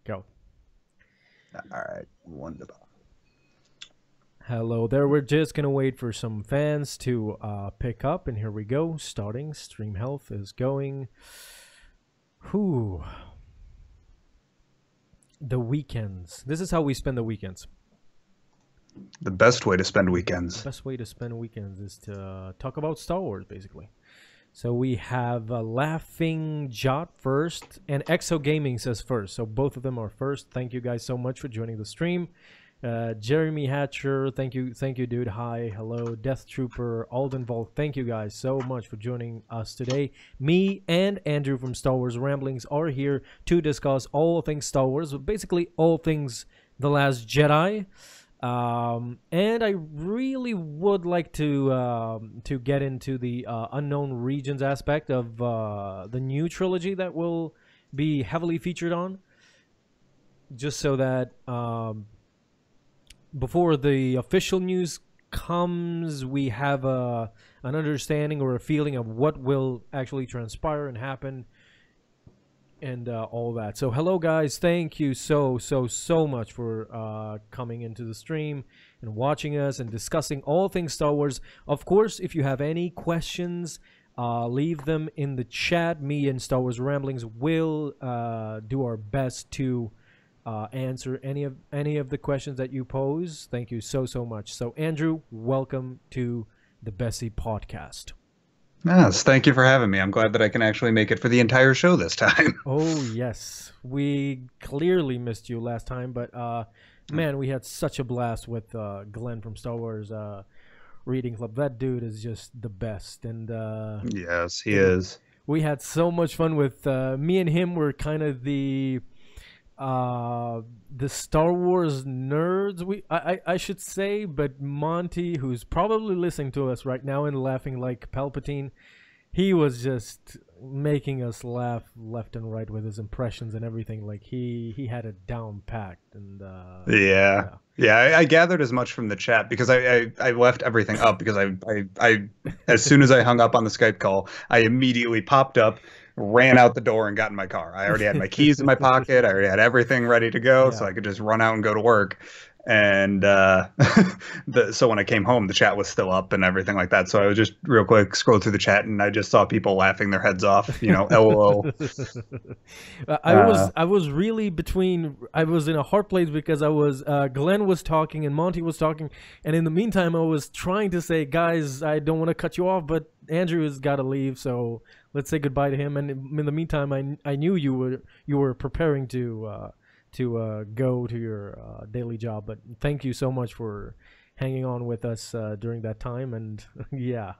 Go. All right, wonderful. Hello there. We're just gonna wait for some fans to pick up, and here we go. Starting. Stream health is going. Whew. The weekends. This is how we spend the weekends. The best way to spend The weekends. best way to spend weekends is to talk about Star Wars, basically. So we have Laughing Jot first, and Exo Gaming says first. So both of them are first. Thank you guys so much for joining the stream. Jeremy Hatcher, thank you, dude. Hi, hello, Death Trooper, Alden Volk. Thank you guys so much for joining us today. Me and Andrew from Star Wars Ramblings are here to discuss all things Star Wars, basically all things The Last Jedi. And I really would like to get into the unknown regions aspect of the new trilogy that will be heavily featured on, just so that before the official news comes, we have an understanding or a feeling of what will actually transpire and happen, and all that. So hello guys, thank you so much for coming into the stream and watching us and discussing all things Star Wars. Of course, if you have any questions, leave them in the chat. Me and Star Wars Ramblings will do our best to answer any of the questions that you pose. Thank you so much. So Andrew, welcome to the Bessie podcast. Yes, thank you for having me. I'm glad that I can actually make it for the entire show this time. Oh yes, we clearly missed you last time, but man, we had such a blast with Glenn from Star Wars Reading Club. That dude is just the best, and Yes, he is. we had so much fun with me and him. Were kind of the Star Wars nerds, I should say, but Monty, who's probably listening to us right now and laughing like Palpatine, he was just making us laugh left and right with his impressions and everything. Like he had it down packed, and Yeah. Yeah, I gathered as much from the chat because I left everything up because I as soon as I hung up on the Skype call, I immediately popped up, ran out the door and got in my car. I already had my keys in my pocket. I already had everything ready to go, so yeah. I could just run out and go to work. And so when I came home, the chat was still up and everything like that. So I was just real quick scroll through the chat, and I just saw people laughing their heads off. LOL. I was really between. I was in a hard place because I was Glenn was talking and Monty was talking, and in the meantime I was trying to say, guys, I don't want to cut you off, but Andrew has got to leave, so let's say goodbye to him. And in the meantime, I knew you were preparing to go to your daily job, but thank you so much for hanging on with us during that time. And yeah,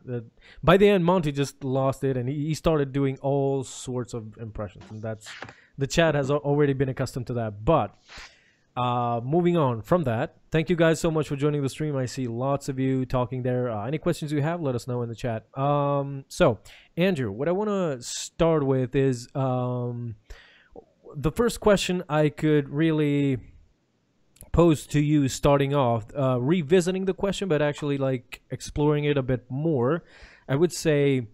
by the end, Monty just lost it, and he started doing all sorts of impressions, and that's the chat has already been accustomed to that. But moving on from that, thank you guys so much for joining the stream. I see lots of you talking there. Any questions you have, let us know in the chat. So Andrew, what I want to start with is the first question I could really pose to you, starting off, revisiting the question, but actually like exploring it a bit more. I would say,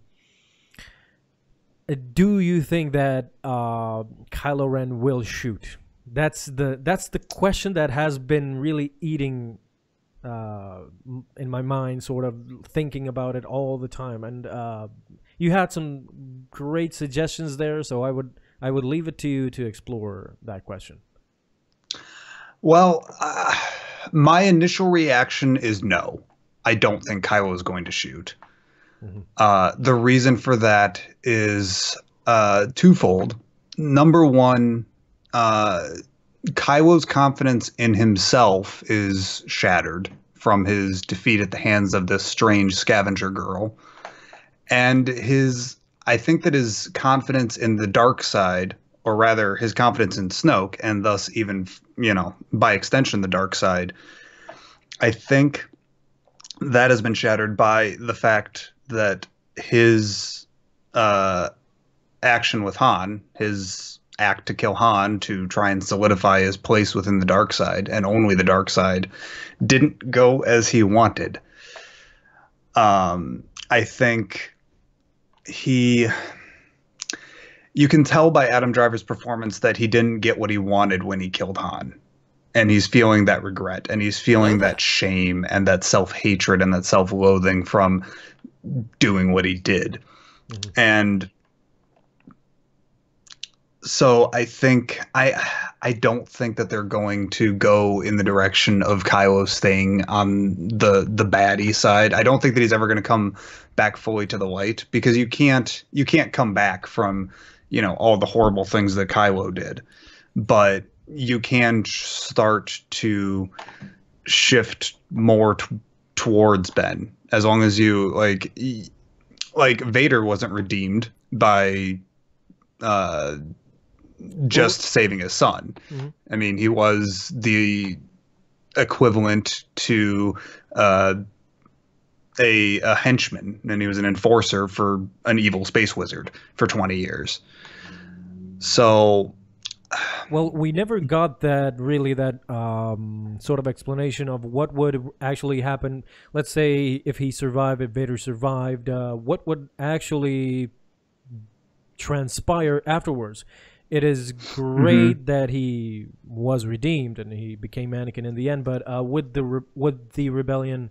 do you think that Kylo Ren will shoot? That's the question that has been really eating in my mind, sort of thinking about it all the time. And you had some great suggestions there, so I would leave it to you to explore that question. Well, my initial reaction is no. I don't think Kylo is going to shoot. The reason for that is twofold. Number one, Kylo's confidence in himself is shattered from his defeat at the hands of this strange scavenger girl. And I think that his confidence in the dark side, or rather his confidence in Snoke, and thus even, by extension, the dark side, I think that has been shattered by the fact that his action with Han, his act to kill Han to try and solidify his place within the dark side, and only the dark side, didn't go as he wanted. I think you can tell by Adam Driver's performance that he didn't get what he wanted when he killed Han. And he's feeling that regret, and he's feeling that shame and that self-hatred and that self-loathing from doing what he did. Mm-hmm. And so I don't think that they're going to go in the direction of Kylo staying on the baddie side. I don't think that he's ever going to come back fully to the light, because you can't come back from, you know, all the horrible things that Kylo did. But you can start to shift more towards Ben, as long as you like Vader wasn't redeemed by just saving his son. Mm-hmm. I mean, he was the equivalent to a henchman, and he was an enforcer for an evil space wizard for 20 years. So, well, we never got that sort of explanation of what would actually happen. Let's say if he survived, if Vader survived, what would actually transpire afterwards. It is great that he was redeemed and he became Anakin in the end, but would the rebellion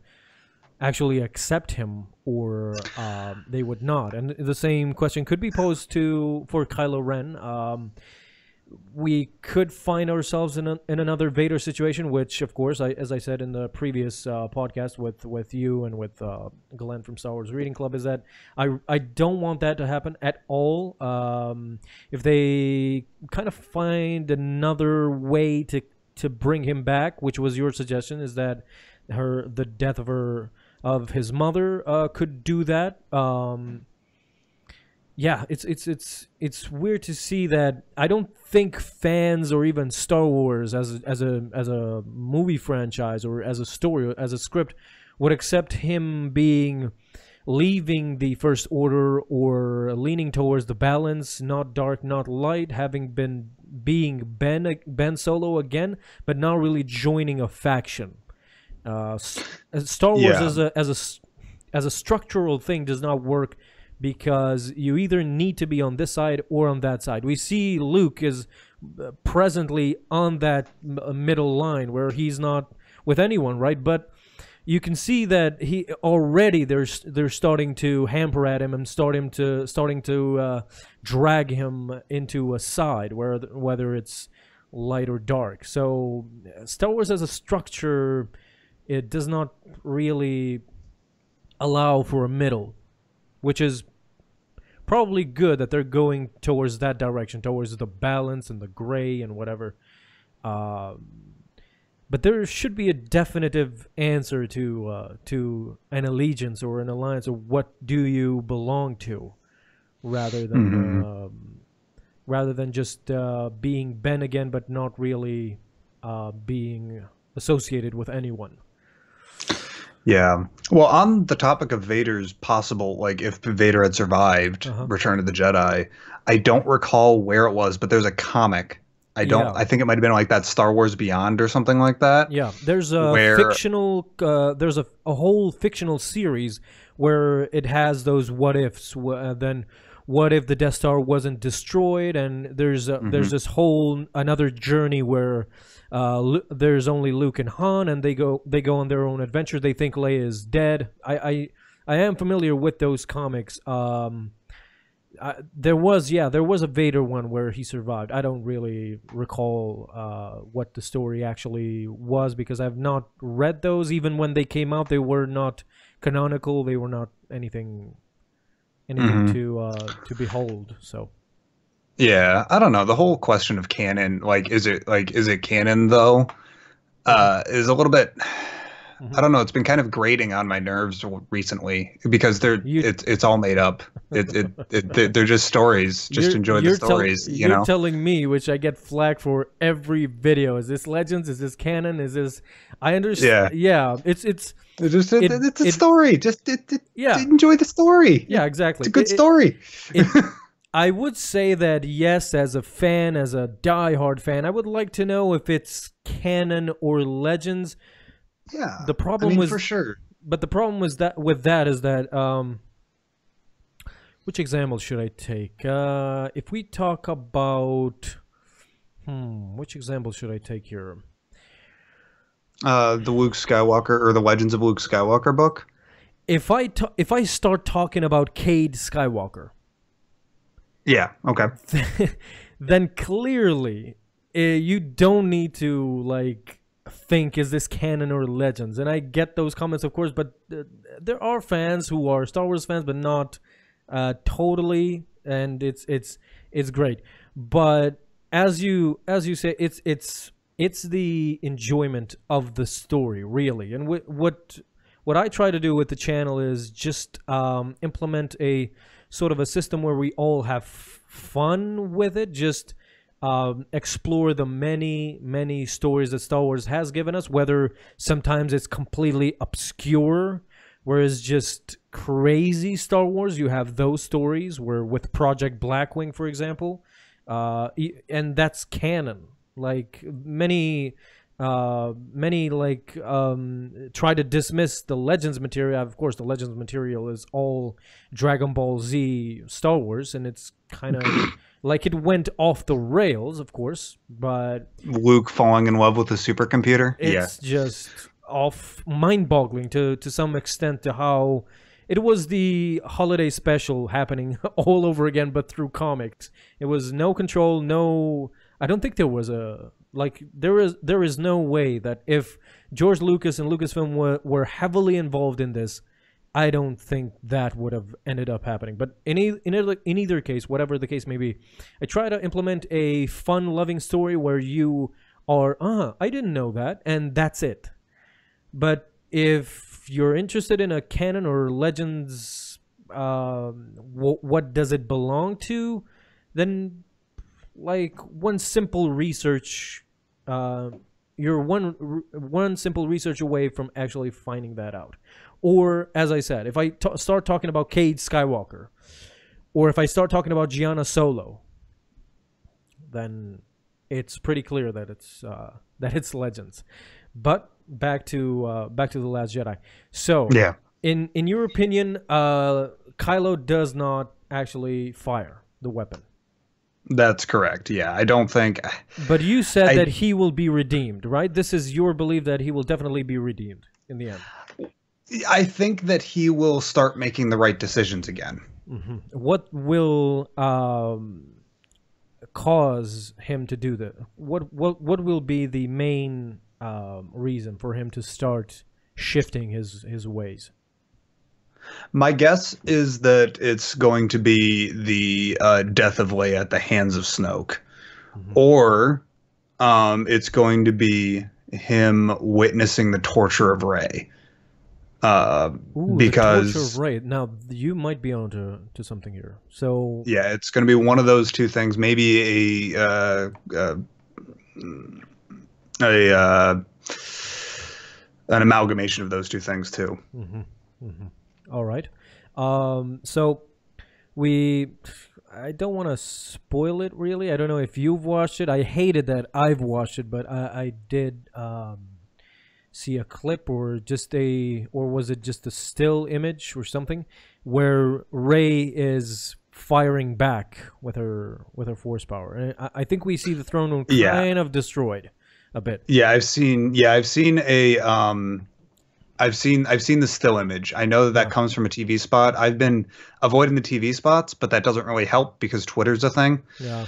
actually accept him, or they would not? And the same question could be posed for Kylo Ren. We could find ourselves in another Vader situation, which, of course, as I said in the previous podcast with you and with Glenn from Star Wars Reading Club, is that I don't want that to happen at all. If they kind of find another way to bring him back, which was your suggestion, is that the death of his mother could do that. Yeah, it's weird to see that. I don't think fans or even Star Wars as a movie franchise or as a story or as a script would accept him leaving the First Order or leaning towards the balance, not dark, not light, being Ben Solo again, but not really joining a faction. Star Wars as a structural thing does not work, because you either need to be on this side or on that side. We see Luke is presently on that middle line where he's not with anyone, right? But you can see that they're starting to hamper at him and starting to drag him into a side, whether it's light or dark. So Star Wars as a structure, it does not really allow for a middle, which is probably good that they're going towards that direction, towards the balance and the gray and whatever. But there should be a definitive answer to an allegiance or an alliance, or what do you belong to, rather than just being Ben again, but not really being associated with anyone. Yeah. Well, on the topic of Vader's possible, like, if Vader had survived Return of the Jedi, I don't recall where it was, but there's a comic. I think it might have been like that Star Wars Beyond or something like that. Yeah, there's a fictional, there's a whole fictional series where it has those what ifs. Then what if the Death Star wasn't destroyed? And there's this whole another journey where there's only Luke and Han, and they go on their own adventure. They think Leia is dead. I am familiar with those comics. There was a Vader one where he survived. I don't really recall what the story actually was, because I've not read those. Even when they came out, they were not canonical. They were not anything to behold. So. Yeah, I don't know. The whole question of canon, is it canon though? Is a little bit. I don't know. It's been kind of grating on my nerves recently, because it's all made up. They're just stories. Just enjoy the stories. You're telling me, which I get flagged for every video. Is this Legends? Is this canon? Is this? I understand. Yeah. It's a story. Just enjoy the story. Yeah, exactly. It's a good story. I would say that yes, as a fan, as a diehard fan, I would like to know if it's canon or Legends. Yeah, the problem was for sure. But the problem was that is that Which example should I take? If we talk about, which example should I take here? The Luke Skywalker or the Legends of Luke Skywalker book. If I start talking about Cade Skywalker, Yeah. Okay. then clearly you don't need to like think, is this canon or Legends? And I get those comments, of course, but there are fans who are Star Wars fans, but not totally, and it's great. But as you say, it's the enjoyment of the story, really. And what I try to do with the channel is just implement a sort of a system where we all have fun with it. Just explore the many stories that Star Wars has given us, whether sometimes it's completely obscure, whereas just crazy Star Wars, you have those stories where with Project Blackwing, for example, and that's canon. Like many like try to dismiss the Legends material. Of course, the Legends material is all Dragon Ball Z Star Wars, and it's kind of like it went off the rails, of course, but Luke falling in love with a supercomputer. it's just off mind-boggling to some extent, to how it was the holiday special happening all over again, but through comics. It was no control, no. I don't think there was a like there is no way that if George Lucas and Lucasfilm were heavily involved in this, I don't think that would have ended up happening. But in either case, whatever the case may be, I try to implement a fun, loving story where you are, I didn't know that, and that's it. But if you're interested in a canon or Legends, what does it belong to, then like one simple research, you're one simple research away from actually finding that out. Or as I said, if I start talking about Cade Skywalker, or if I start talking about Gianna Solo, then it's pretty clear that it's Legends. But back to the Last Jedi. So Yeah. in your opinion, Kylo does not actually fire the weapon. That's correct. Yeah, I don't think. But you said that he will be redeemed, right? This is your belief that he will definitely be redeemed in the end. I think that he will start making the right decisions again. Mm-hmm. What will cause him to do that? What will be the main reason for him to start shifting his ways? My guess is that it's going to be the death of Leia at the hands of Snoke, or it's going to be him witnessing the torture of Rey. Because the torture of Rey. Now you might be onto to something here. So yeah, it's going to be one of those two things. Maybe an amalgamation of those two things too. All right. So I don't want to spoil it really. I don't know if you've watched it. I hated that I've watched it, but I did see a clip or was it just a still image or something where Rey is firing back with her force power. And I think we see the throne room kind of destroyed a bit. Yeah, I've seen the still image. I know that comes from a TV spot. I've been avoiding the TV spots, but that doesn't really help because Twitter's a thing. Yeah.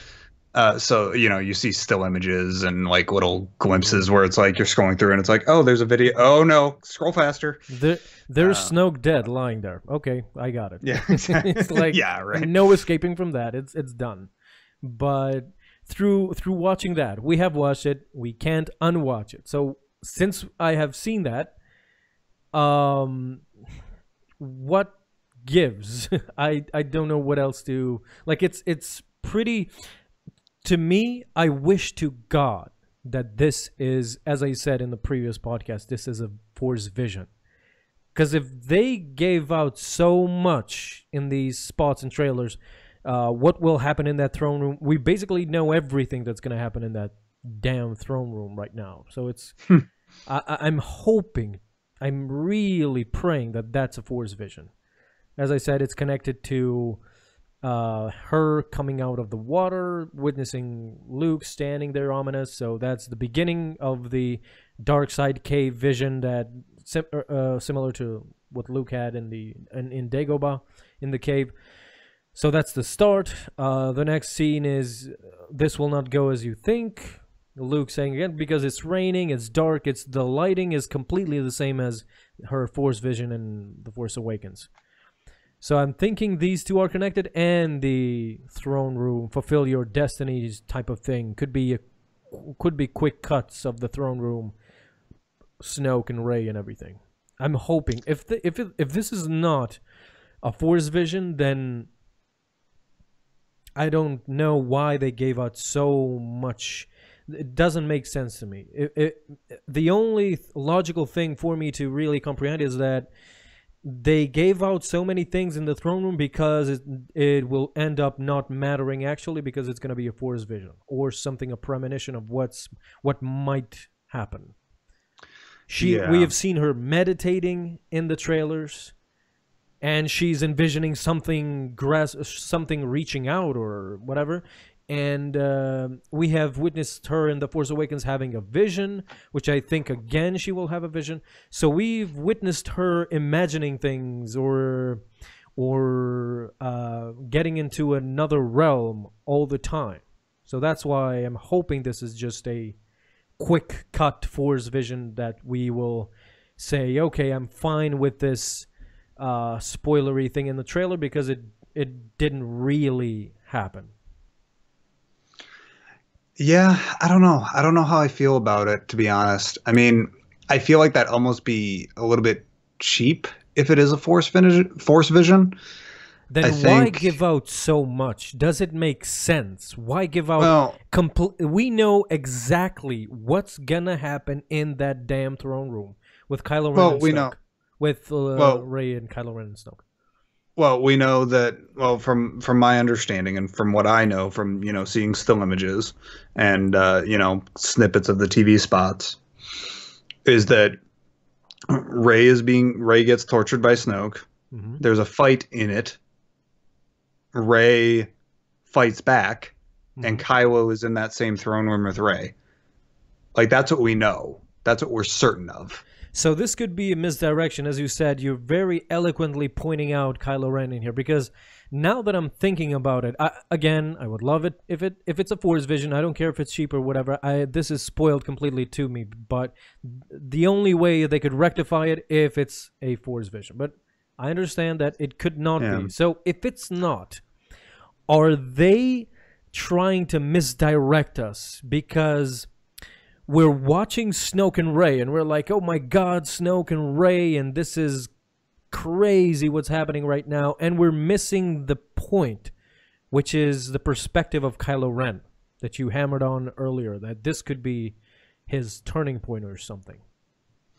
So, you see still images and like little glimpses where it's like you're scrolling through and it's like, oh, there's a video. Oh no, scroll faster. There's Snoke dead lying there. Okay, I got it. Yeah, exactly. It's like no escaping from that. It's done. But through watching that, we have watched it. We can't unwatch it. So since I have seen that, what gives? I don't know what else to like. It's pretty. To me, I wish to God that this is, as I said in the previous podcast, this is a Force vision. Because if they gave out so much in these spots and trailers, what will happen in that throne room? We basically know everything that's going to happen in that damn throne room right now. So it's, I'm hoping, I'm really praying that that's a Force vision. As I said, it's connected to her coming out of the water, witnessing Luke standing there ominous. So that's the beginning of the dark side cave vision that similar to what Luke had in Dagobah in the cave. So that's the start. The next scene is this will not go as you think. Luke saying again, because it's raining, it's dark, the lighting is completely the same as her Force vision in The Force Awakens. So I'm thinking these two are connected, and the throne room, fulfill your destinies type of thing could be quick cuts of the throne room, Snoke and Rey and everything. I'm hoping if this is not a Force vision, then I don't know why they gave out so much. It doesn't make sense to me. The only logical thing for me to really comprehend is that they gave out so many things in the throne room because it will end up not mattering actually, because it's going to be a Force vision or something, a premonition of what might happen. We have seen her meditating in the trailers, and she's envisioning something reaching out or whatever. And we have witnessed her in The Force Awakens having a vision, which I think, again, she will have a vision. So we've witnessed her imagining things or getting into another realm all the time. So that's why I'm hoping this is just a quick cut Force vision that we will say, okay, I'm fine with this spoilery thing in the trailer because it didn't really happen. Yeah, I don't know. I don't know how I feel about it, to be honest. I mean, I feel like that almost be a little bit cheap if it is a Force vision. Then why give out so much? Does it make sense? Why give out we know exactly what's gonna happen in that damn throne room with Kylo Ren and Snoke. With Rey and Kylo Ren and Snoke. Well, we know that, from my understanding and from what I know from, seeing still images and, snippets of the TV spots, is that Rey gets tortured by Snoke. Mm-hmm. There's a fight in it. Rey fights back, mm-hmm. and Kylo is in that same throne room with Rey. Like, that's what we know. That's what we're certain of. So this could be a misdirection. As you said, you're very eloquently pointing out Kylo Ren in here, because now that I'm thinking about it, I would love it if it's a Force vision. I don't care if it's cheap or whatever. This is spoiled completely to me, but the only way they could rectify it if it's a Force vision. But I understand that it could not be. So if it's not, are they trying to misdirect us? Because we're watching Snoke and Rey, and we're like, oh my god, Snoke and Rey, and this is crazy what's happening right now, and we're missing the point, which is the perspective of Kylo Ren that you hammered on earlier, that this could be his turning point or something.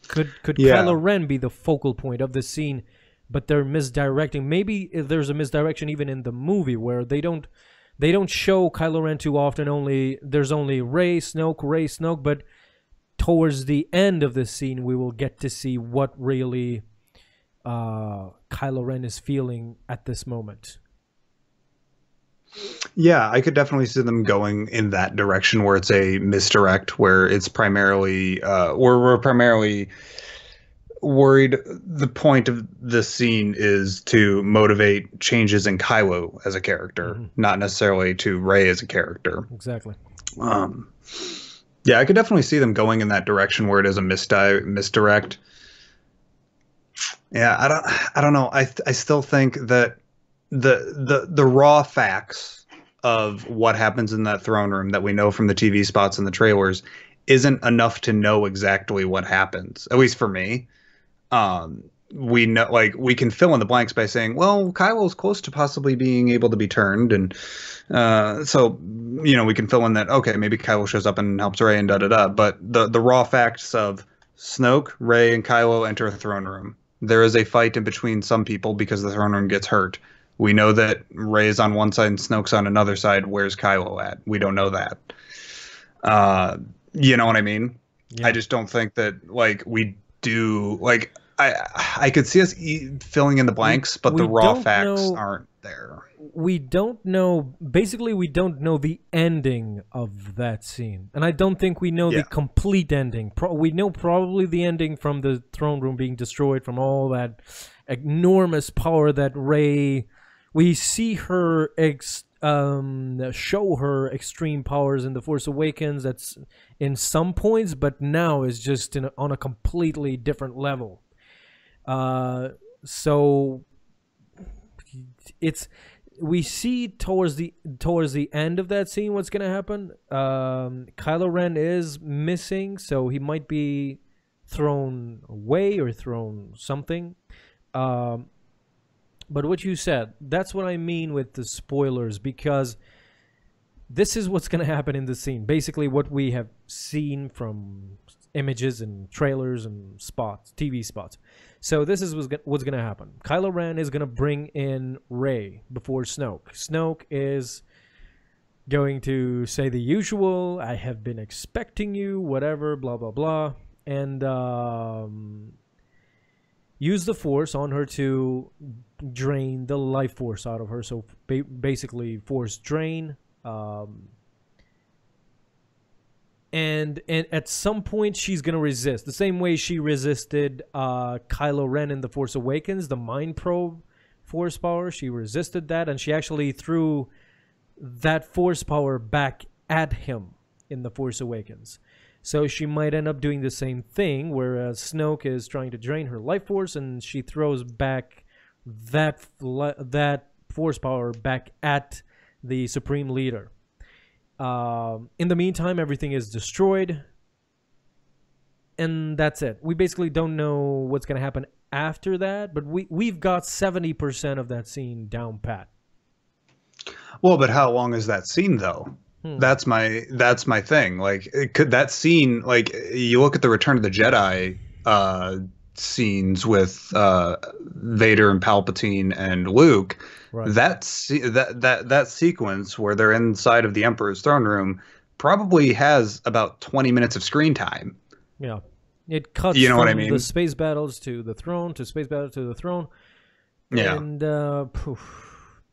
Could Kylo Ren be the focal point of the scene, but they're misdirecting? Maybe there's a misdirection even in the movie where they don't show Kylo Ren too often. There's only Rey, Snoke, but towards the end of the scene, we will get to see what really Kylo Ren is feeling at this moment. Yeah, I could definitely see them going in that direction where it's a misdirect, where it's primarily, where we're primarily worried the point of the scene is to motivate changes in Kylo as a character, mm-hmm. not necessarily to Rey as a character. Exactly. Yeah, I could definitely see them going in that direction where it is a misdirect. Yeah, I don't know. I still think that the raw facts of what happens in that throne room that we know from the TV spots and the trailers isn't enough to know exactly what happens, at least for me. We know, like, we can fill in the blanks by saying, well, Kylo's close to possibly being able to be turned, and so we can fill in that, okay, maybe Kylo shows up and helps Rey and da-da-da, but the raw facts of Snoke, Rey, and Kylo enter a throne room. There is a fight in between some people because the throne room gets hurt. We know that Rey is on one side and Snoke's on another side. Where's Kylo at? We don't know that. You know what I mean? Yeah. I just don't think that, like, we do, like, I could see us filling in the blanks, but the raw facts aren't there. we don't know. Basically, we don't know the ending of that scene, and I don't think we know the complete ending. We know probably the ending from the throne room being destroyed, from all that enormous power that Rey. We see her show her extreme powers in The Force Awakens. That's in some points, but now is just on a completely different level. So we see towards the end of that scene what's gonna happen. Kylo Ren is missing, so he might be thrown away or thrown something. But what you said, that's what I mean with the spoilers, because this is what's going to happen in the scene. Basically, what we have seen from images and trailers and spots, TV spots. So this is what's going to happen. Kylo Ren is going to bring in Rey before Snoke. Snoke is going to say the usual, I have been expecting you, whatever, blah, blah, blah. And use the Force on her to drain the life force out of her. So basically Force drain. And at some point she's going to resist. The same way she resisted Kylo Ren in The Force Awakens, the Mind Probe Force power. She resisted that, and she actually threw that Force power back at him in The Force Awakens. So she might end up doing the same thing, whereas Snoke is trying to drain her life force, and she throws back that force power back at the Supreme Leader. In the meantime, everything is destroyed, and that's it. We basically don't know what's going to happen after that, but we've got 70% of that scene down pat. Well, but how long is that scene, though? That's my thing. Like, could that scene, like, you look at the Return of the Jedi scenes with Vader and Palpatine and Luke, right. that sequence where they're inside of the Emperor's throne room probably has about 20 minutes of screen time. Yeah, it cuts from what I mean? The space battles to the throne, to space battle to the throne. Yeah, and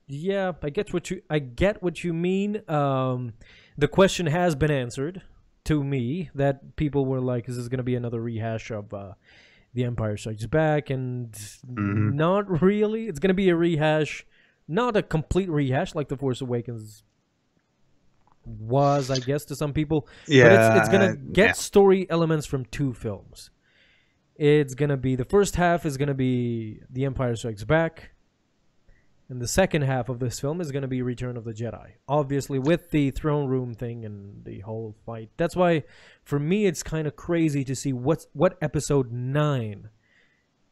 yeah, I get what you mean. The question has been answered to me, that people were like, is this going to be another rehash of The Empire Strikes Back? And not really. It's going to be a rehash, not a complete rehash like The Force Awakens was, I guess, to some people. Yeah, but it's going to get story elements from two films. It's going to be, the first half is going to be The Empire Strikes Back, and the second half of this film is going to be Return of the Jedi. Obviously, with the throne room thing and the whole fight. That's why, for me, it's kind of crazy to see what Episode 9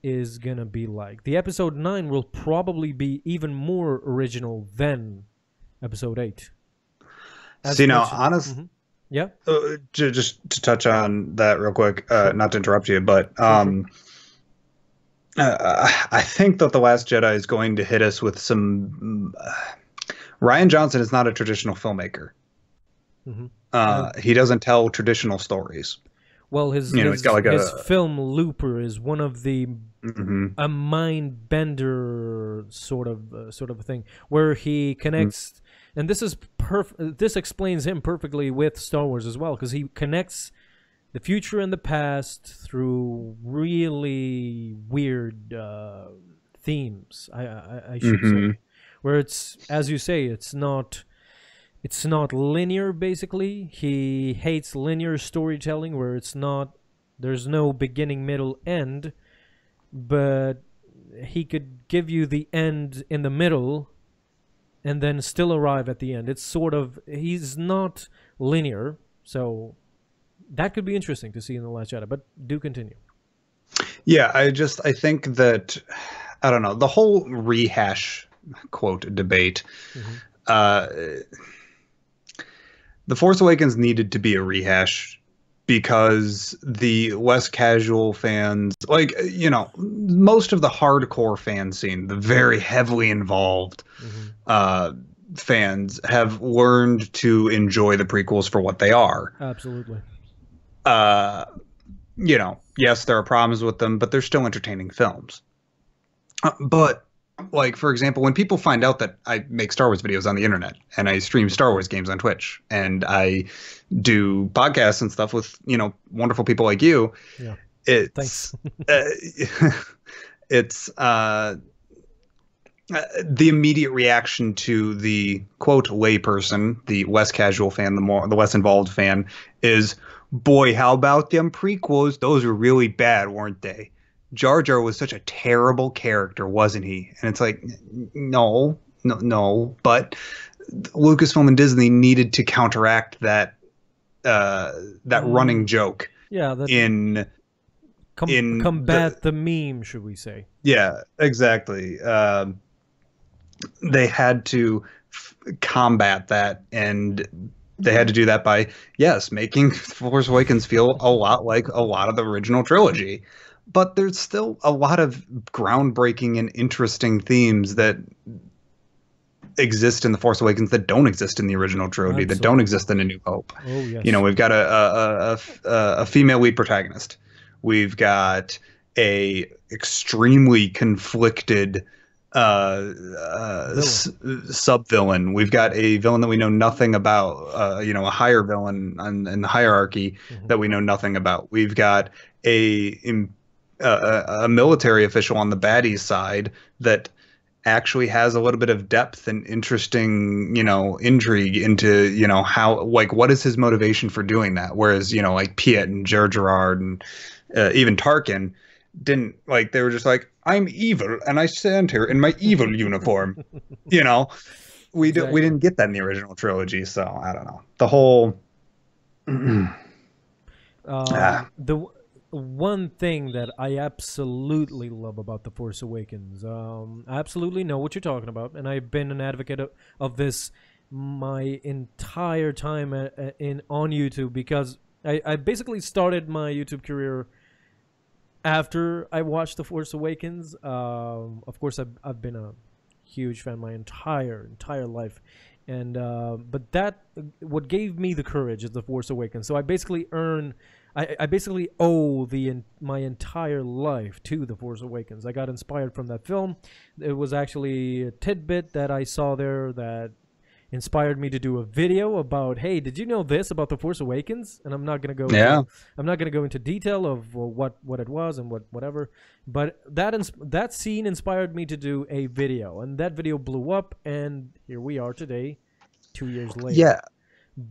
is going to be like. The Episode 9 will probably be even more original than Episode 8. See, now, honestly... Yeah? Just to touch on that real quick, not to interrupt you, but... I think that The Last Jedi is going to hit us with some... Rian Johnson is not a traditional filmmaker. He doesn't tell traditional stories. Well, his film Looper is one of the a mind bender sort of thing, where he connects, and this is this explains him perfectly with Star Wars as well, because he connects the future and the past through really weird themes, I should say. Where it's, as you say, it's not linear, basically. He hates linear storytelling, where there's no beginning, middle, end, but he could give you the end in the middle and then still arrive at the end. It's sort of, he's not linear, so that could be interesting to see in The Last Jedi, but do continue. Yeah, I think that, I don't know, the whole rehash, quote, debate, The Force Awakens needed to be a rehash because the less casual fans, like, most of the hardcore fan scene, the very heavily involved fans have learned to enjoy the prequels for what they are. Absolutely. Yes, there are problems with them, but they're still entertaining films. But like for example, when people find out that I make Star Wars videos on the internet and I stream Star Wars games on Twitch and I do podcasts and stuff with, wonderful people like you, Yeah. Thanks. it's it's the immediate reaction to the quote layperson, the less casual fan, the less involved fan, is, boy, how about them prequels? Those were really bad, weren't they? Jar Jar was such a terrible character, wasn't he? And it's like, no, no, no. But Lucasfilm and Disney needed to counteract that running joke. Yeah, that in combat the meme, should we say? Yeah, exactly. They had to combat that, and they had to do that by, yes, making Force Awakens feel a lot like a lot of the original trilogy. But there's still a lot of groundbreaking and interesting themes that exist in The Force Awakens that don't exist in the original trilogy, that don't exist in A New Hope. Oh, yes. We've got a female lead protagonist. We've got a extremely conflicted sub-villain. We've got a villain that we know nothing about, a higher villain in the hierarchy that we know nothing about. We've got a military official on the baddie side that actually has a little bit of depth and interesting, intrigue into, how, like, what is his motivation for doing that? Whereas, like Piet and Jar Jar and even Tarkin didn't, like, they were just like, I'm evil and I stand here in my evil uniform. We didn't get that in the original trilogy, so I don't know. The whole the one thing that I absolutely love about The Force Awakens, I absolutely know what you're talking about, and I've been an advocate of this my entire time on YouTube, because I basically started my YouTube career after I watched The Force Awakens. Of course, I've been a huge fan my entire life, and but that what gave me the courage is The Force Awakens. So I basically I basically owe my entire life to The Force Awakens. I got inspired from that film. It was actually a tidbit that I saw there that inspired me to do a video about, hey, did you know this about The Force Awakens? And I'm not gonna go into detail of what it was and whatever, but that scene inspired me to do a video, and that video blew up, and here we are today, 2 years later. Yeah.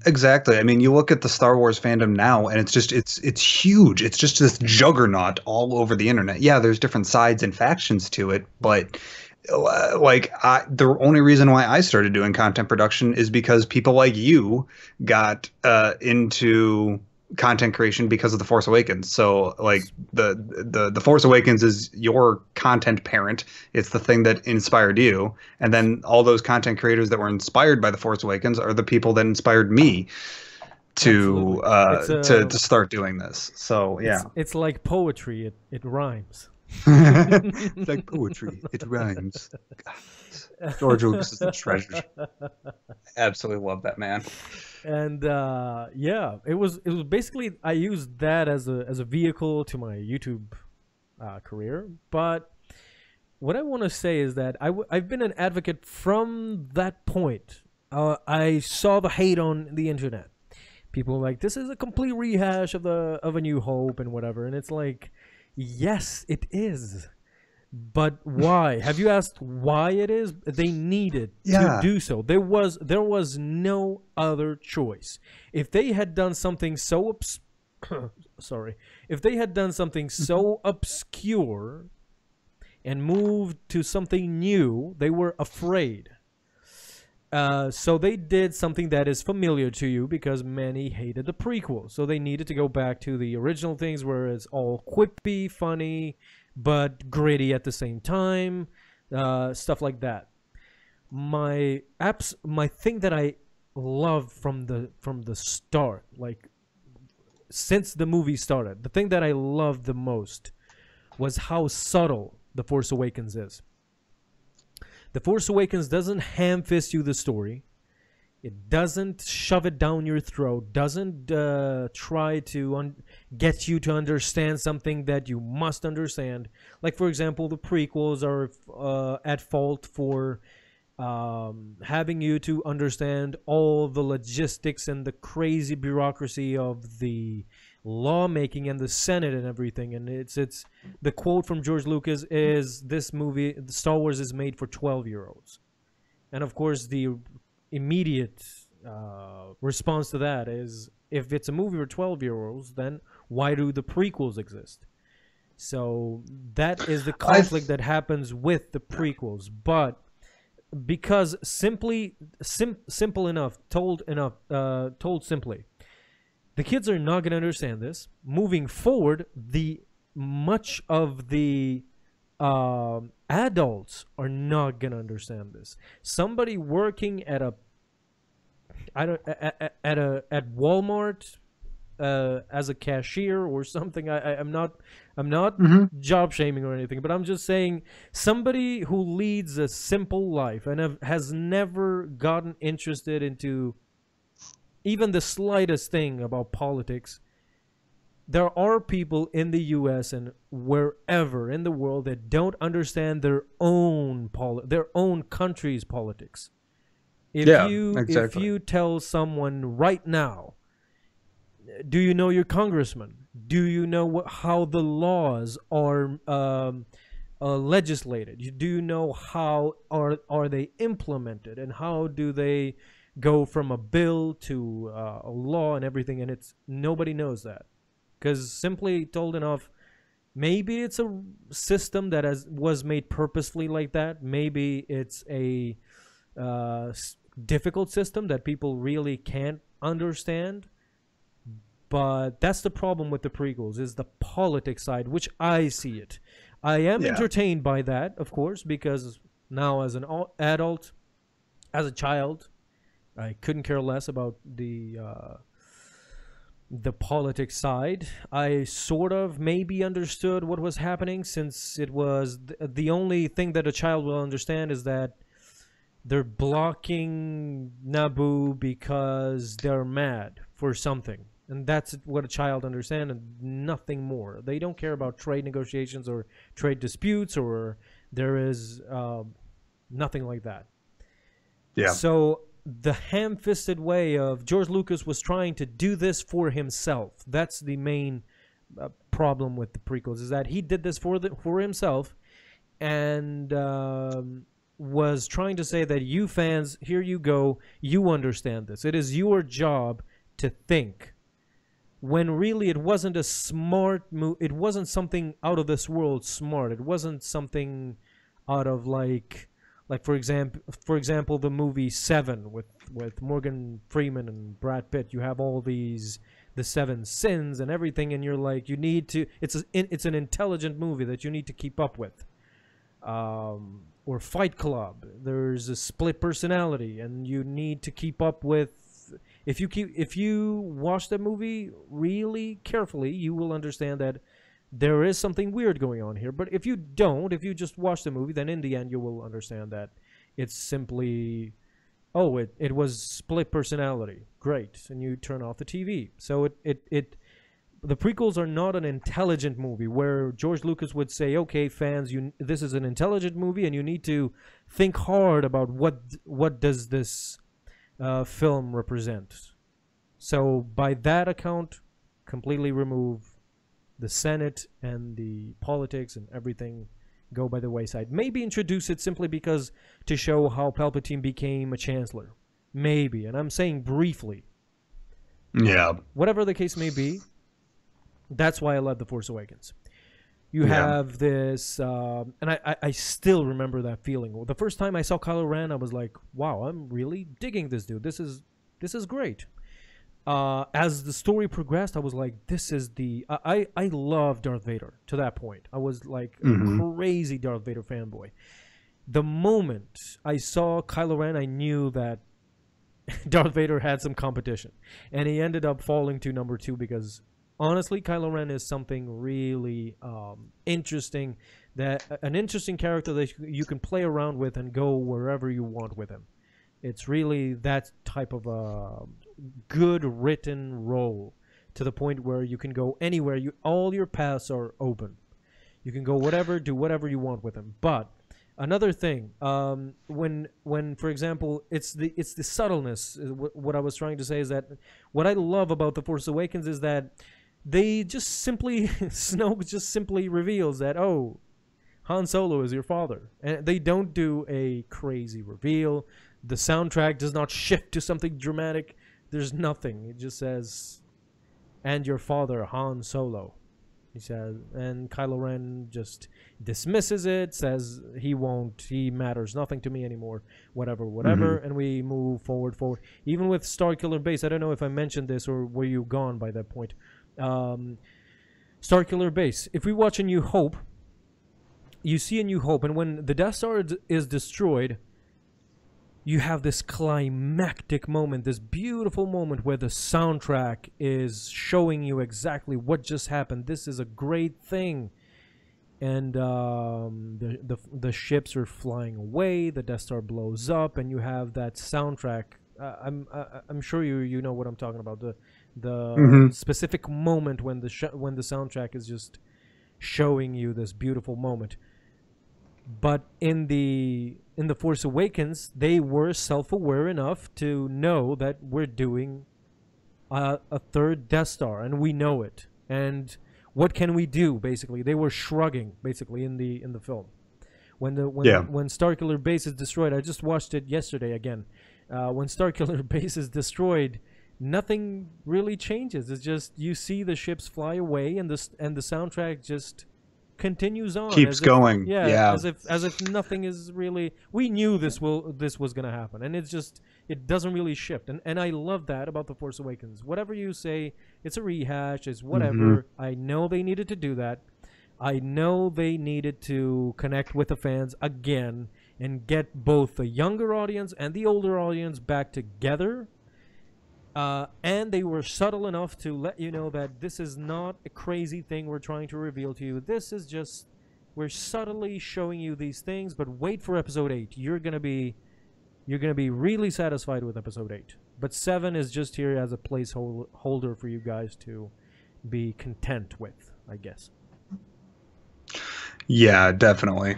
Exactly. I mean, you look at the Star Wars fandom now, and it's huge. It's just this juggernaut all over the internet. Yeah, there's different sides and factions to it, but the only reason why I started doing content production is because people like you got into content creation because of The Force Awakens. So like the Force Awakens is your content parent. It's the thing that inspired you, and then all those content creators that were inspired by The Force Awakens are the people that inspired me to start doing this. So yeah, it's like poetry. It rhymes. It's like poetry. It rhymes. George Lucas is a treasure. Absolutely love that man. And yeah, it was basically, I used that as a vehicle to my YouTube career. But what I want to say is that I've been an advocate from that point. I saw the hate on the internet. People were like, this is a complete rehash of A New Hope and whatever, and it's like, yes, it is. But why? Have you asked why it is? They needed to do so. There was no other choice. If they had done something so if they had done something so obscure and moved to something new, they were afraid. So they did something that is familiar to you because many hated the prequel. So they needed to go back to the original things where it's all quippy, funny, but gritty at the same time, stuff like that. My thing that I loved from the start, like since the movie started, the thing that I loved the most was how subtle The Force Awakens is. The Force Awakens doesn't ham-fist you the story. It doesn't shove it down your throat. Doesn't try to get you to understand something that you must understand. Like, for example, the prequels are at fault for having you to understand all the logistics and the crazy bureaucracy of the lawmaking and the Senate and everything. And it's the quote from George Lucas is, "This movie, Star Wars, is made for 12-year-olds." And of course, the immediate response to that is, if it's a movie for 12-year-olds, then why do the prequels exist? So that is the conflict that happens with the prequels. But because simple enough, told simply, the kids are not going to understand this. Moving forward, the much of the adults are not going to understand this. Somebody working at at Walmart as a cashier or something. I'm not job shaming or anything, but I'm just saying, somebody who leads a simple life and has never gotten interested into even the slightest thing about politics. There are people in the US and wherever in the world that don't understand their own country's politics. If you tell someone right now, do you know your congressman? Do you know how the laws are legislated? Do you know how are they implemented, and how do they go from a bill to a law and everything? And nobody knows that, because simply told enough, maybe it's a system that was made purposefully like that. Maybe it's a difficult system that people really can't understand. But that's the problem with the prequels, is the politics side, which I see it. I am entertained by that, of course, because now as an adult, as a child, I couldn't care less about the politics side. I sort of maybe understood what was happening, since it was the only thing that a child will understand is that they're blocking Naboo because they're mad for something. And that's what a child understands, and nothing more. They don't care about trade negotiations or trade disputes, or there is nothing like that. Yeah. So the ham-fisted way of George Lucas was trying to do this for himself. That's the main problem with the prequels, is that he did this for himself, and was trying to say that you fans, here you go, you understand this. It is your job to think. When really it wasn't a smart move. It wasn't something out of this world smart. It wasn't something out of like for example, the movie Seven with Morgan Freeman and Brad Pitt. You have all the 7 sins and everything, and you're like, you need to. It's an intelligent movie that you need to keep up with. Or Fight Club. There's a split personality, and you need to keep up with. If you watch the movie really carefully, you will understand that there is something weird going on here. But if you don't, if you just watch the movie, then in the end you will understand that it's simply, oh, it was split personality. Great. And you turn off the TV. So the prequels are not an intelligent movie where George Lucas would say, okay, fans, this is an intelligent movie, and you need to think hard about what does this film represent. So by that account, completely remove the Senate and the politics and everything, go by the wayside. Maybe introduce it simply because to show how Palpatine became a chancellor. Maybe, and I'm saying briefly. Yeah. Whatever the case may be, that's why I love The Force Awakens. You have this, and I still remember that feeling. The first time I saw Kylo Ren, I was like, wow, I'm really digging this dude. This is great. As the story progressed, I was like, this is I love Darth Vader to that point. I was like a crazy Darth Vader fanboy. The moment I saw Kylo Ren, I knew that Darth Vader had some competition. And he ended up falling to number 2 because honestly, Kylo Ren is something really interesting, an interesting character that you can play around with and go wherever you want with him. It's really that type of a good written role to the point where you can go anywhere. All your paths are open. You can go whatever, do whatever you want with him. But another thing, when for example, it's the subtleness. What I was trying to say is that what I love about The Force Awakens is that they just simply Snoke just simply reveals that, oh, Han Solo is your father, and they don't do a crazy reveal. The soundtrack does not shift to something dramatic. There's nothing. It just says, "And your father, Han Solo." He says, and Kylo Ren just dismisses it, says he matters nothing to me anymore, whatever, and we move forward. Even with Starkiller Base, I don't know if I mentioned this or were you gone by that point. Starkiller Base, if we watch A New Hope, you see A New Hope, and when the Death Star is destroyed, you have this climactic moment, this beautiful moment where the soundtrack is showing you exactly what just happened. This is a great thing. And the ships are flying away, the Death Star blows up, and you have that soundtrack. I'm sure you know what I'm talking about. The specific moment when the soundtrack is just showing you this beautiful moment. But in The Force Awakens, they were self-aware enough to know that we're doing a third Death Star, and we know it. And what can we do? Basically, they were shrugging. Basically, in the film, when Starkiller Base is destroyed, I just watched it yesterday again. When Starkiller Base is destroyed, nothing really changes. It's just you see the ships fly away, and the soundtrack just continues on, keeps going. Yeah, as if nothing is really. We knew this was gonna happen, and it doesn't really shift, and I love that about The Force Awakens. Whatever you say, it's a rehash, it's whatever. I know they needed to do that. I know they needed to connect with the fans again and get both the younger audience and the older audience back together. And they were subtle enough to let you know that this is not a crazy thing we're trying to reveal to you. This is just, we're subtly showing you these things, but wait for episode 8. You're gonna be really satisfied with episode 8. But 7 is just here as a placeholder for you guys to be content with, I guess. Yeah, definitely.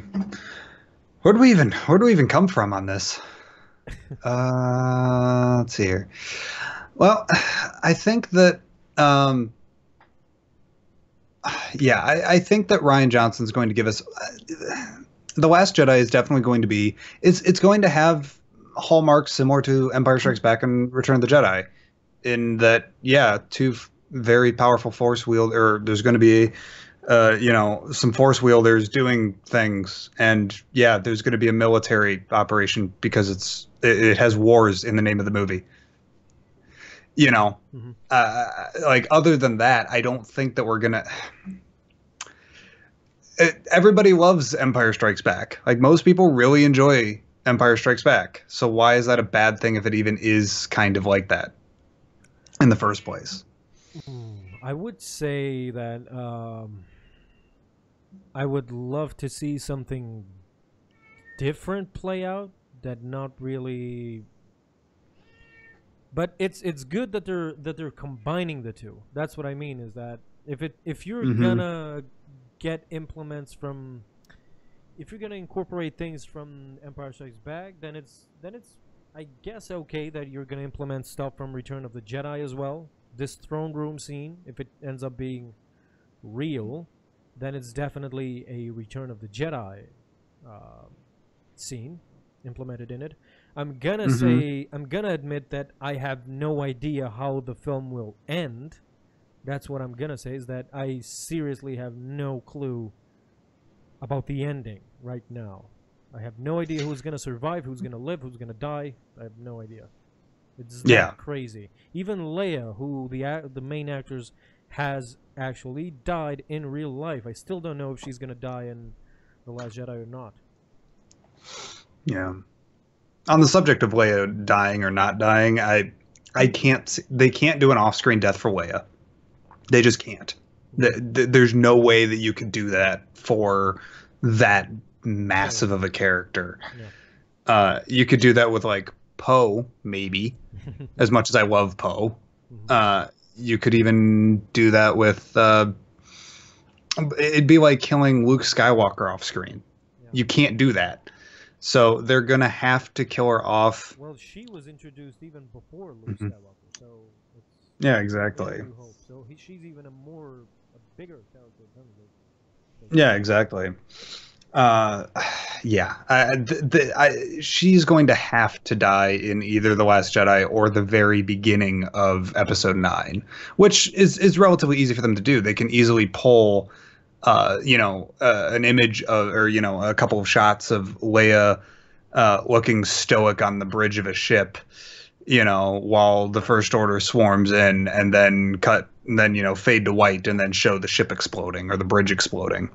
Where do we even come from on this? Let's see here. Well, I think that, I think that Rian Johnson's going to give us, The Last Jedi is definitely going to be, it's going to have hallmarks similar to Empire Strikes Back and Return of the Jedi, in that, two very powerful force wielder, there's going to be, some force wielders doing things, and there's going to be a military operation because it has wars in the name of the movie. Like, other than that, I don't think that we're gonna. Everybody loves Empire Strikes Back. Like, most people really enjoy Empire Strikes Back. So why is that a bad thing if it even is kind of like that in the first place? I would say that I would love to see something different play out. That not really. But it's good that they're combining the two. That's what I mean, is that if you're gonna get implements from, if you're gonna incorporate things from Empire Strikes Back, then it's I guess okay that you're gonna implement stuff from Return of the Jedi as well. This throne room scene, if it ends up being real, then it's definitely a Return of the Jedi scene implemented in it. I'm gonna admit that I have no idea how the film will end. That's what I'm gonna say, is that I seriously have no clue about the ending right now. I have no idea who's gonna survive, who's gonna live, who's gonna die. I have no idea. It's that crazy. Even Leia, who the main actress has actually died in real life. I still don't know if she's gonna die in The Last Jedi or not. Yeah. On the subject of Leia dying or not dying, I can't. They can't do an off-screen death for Leia. They just can't. There's no way that you could do that for that massive of a character. You could do that with, like, Poe, maybe. As much as I love Poe, you could even do that with. It'd be like killing Luke Skywalker off screen. Yeah. You can't do that. So they're gonna have to kill her off. Well, she was introduced even before Luke Mhm. Skywalker, so it's Yeah, a exactly. New Hope. So she's even a bigger character than Luke. Yeah, exactly. Uh, yeah. She's going to have to die in either The Last Jedi or the very beginning of Episode 9, which is relatively easy for them to do. They can easily pull, an image of, or, a couple of shots of Leia looking stoic on the bridge of a ship, while the First Order swarms in, and then fade to white and then show the ship exploding or the bridge exploding.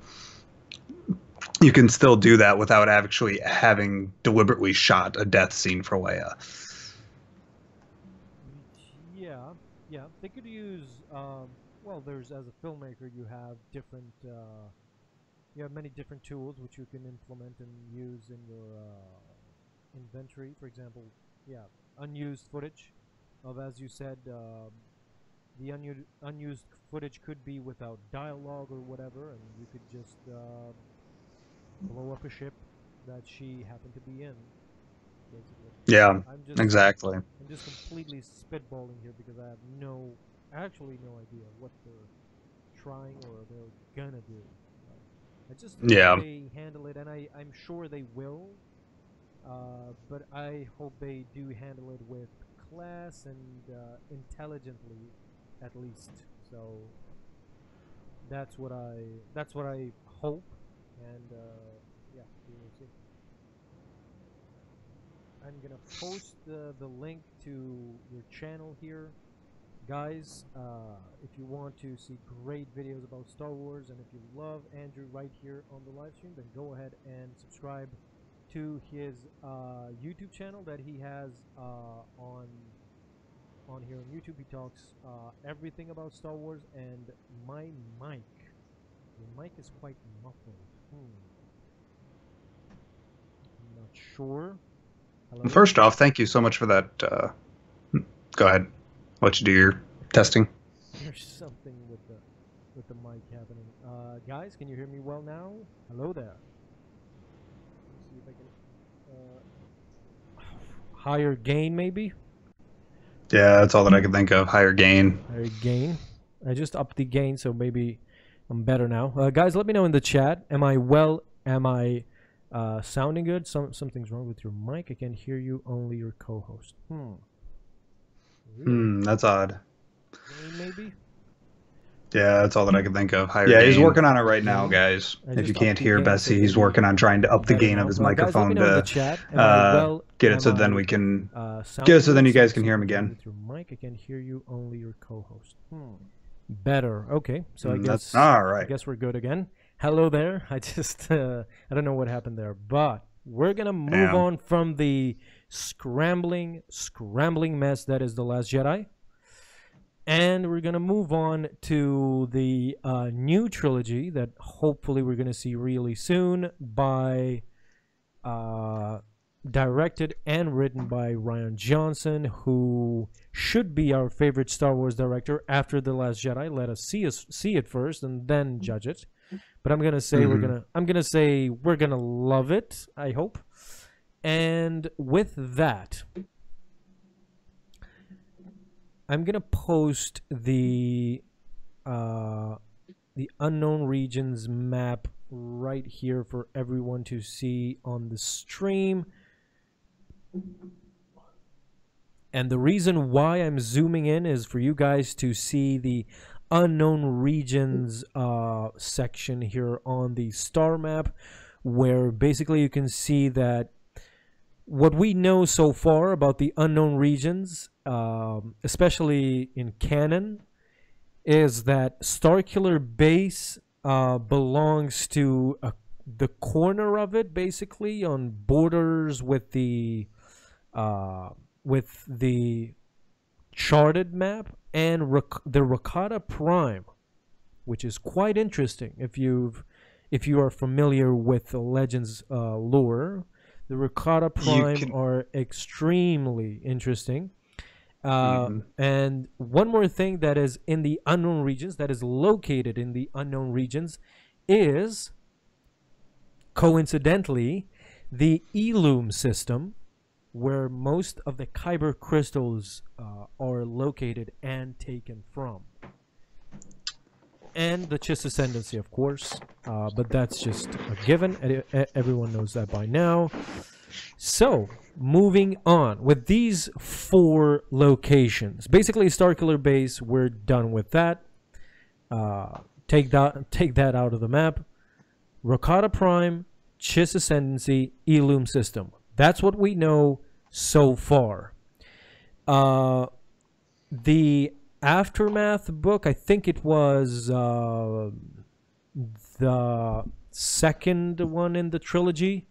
You can still do that without actually having deliberately shot a death scene for Leia. Yeah, yeah. They could use. Well, there's as a filmmaker, you have different. You have many different tools which you can implement and use in your inventory. For example, yeah, unused footage of, as you said, the unused footage could be without dialogue or whatever, and you could just blow up a ship that she happened to be in, basically. Yeah, I'm just exactly. I'm just completely spitballing here because I have actually no idea what they're trying or they're gonna do. I just hope Yeah. they handle it, and I'm sure they will. But I hope they do handle it with class and intelligently, at least. So that's what I hope, and yeah, we will see. I'm gonna post the link to your channel here, guys. If you want to see great videos about Star Wars, and if you love Andrew right here on the live stream, then go ahead and subscribe to his YouTube channel that he has on here on YouTube. He talks everything about Star Wars, and my mic. Your mic is quite muffled. I'm not sure. Hello? First off, thank you so much for that. Go ahead. I'll let you do your testing. There's something with the mic happening. Guys, can you hear me well now? Hello there. Let's see if I can higher gain maybe? Yeah, that's all that I could think of. Higher gain. Higher gain. I just upped the gain, so maybe I'm better now. Guys, let me know in the chat. Am I well? Am I sounding good? Something's wrong with your mic. I can hear you, only your co-host. Really? That's odd. Gain maybe? Yeah, that's all that I could think of. Higher gain. He's working on it right now, guys. I If just you can't upped the hear gain, so Bessie, he's maybe working on trying to up the better gain now. of his Guys, let me microphone know in the to chat. Am I well? get it Am so then I, we can sound get it so then good? you guys can hear him Something wrong again. with your mic. I can hear you, only your co-host. Better. Okay, so I That's guess all I right. guess we're good again. Hello there. I just I don't know what happened there, but we're gonna move Yeah. on from the scrambling mess that is The Last Jedi, and we're gonna move on to the new trilogy that hopefully we're gonna see really soon, by directed and written by Rian Johnson, who should be our favorite Star Wars director after The Last Jedi. Let us see it first and then judge it. But I'm gonna say we're gonna love it, I hope. And with that, I'm gonna post the unknown regions map right here for everyone to see on the stream. And the reason why I'm zooming in is for you guys to see the unknown regions section here on the star map, where basically you can see that what we know so far about the unknown regions, especially in canon, is that Starkiller Base belongs to the corner of it, basically on borders with the charted map, and the Rakata Prime, which is quite interesting if you are familiar with the Legends lore. The Rakata Prime are extremely interesting. And one more thing that is in the unknown regions, that is located in the unknown regions, is coincidentally the Elum system, where most of the Kyber crystals are located and taken from. And the Chiss Ascendancy, of course, but that's just a given. Everyone knows that by now. So, moving on. With these 4 locations, basically Starkiller Base, we're done with that. Take that out of the map. Rakata Prime, Chiss Ascendancy, Elum system. That's what we know so far. The Aftermath book, I think it was the second one in the trilogy,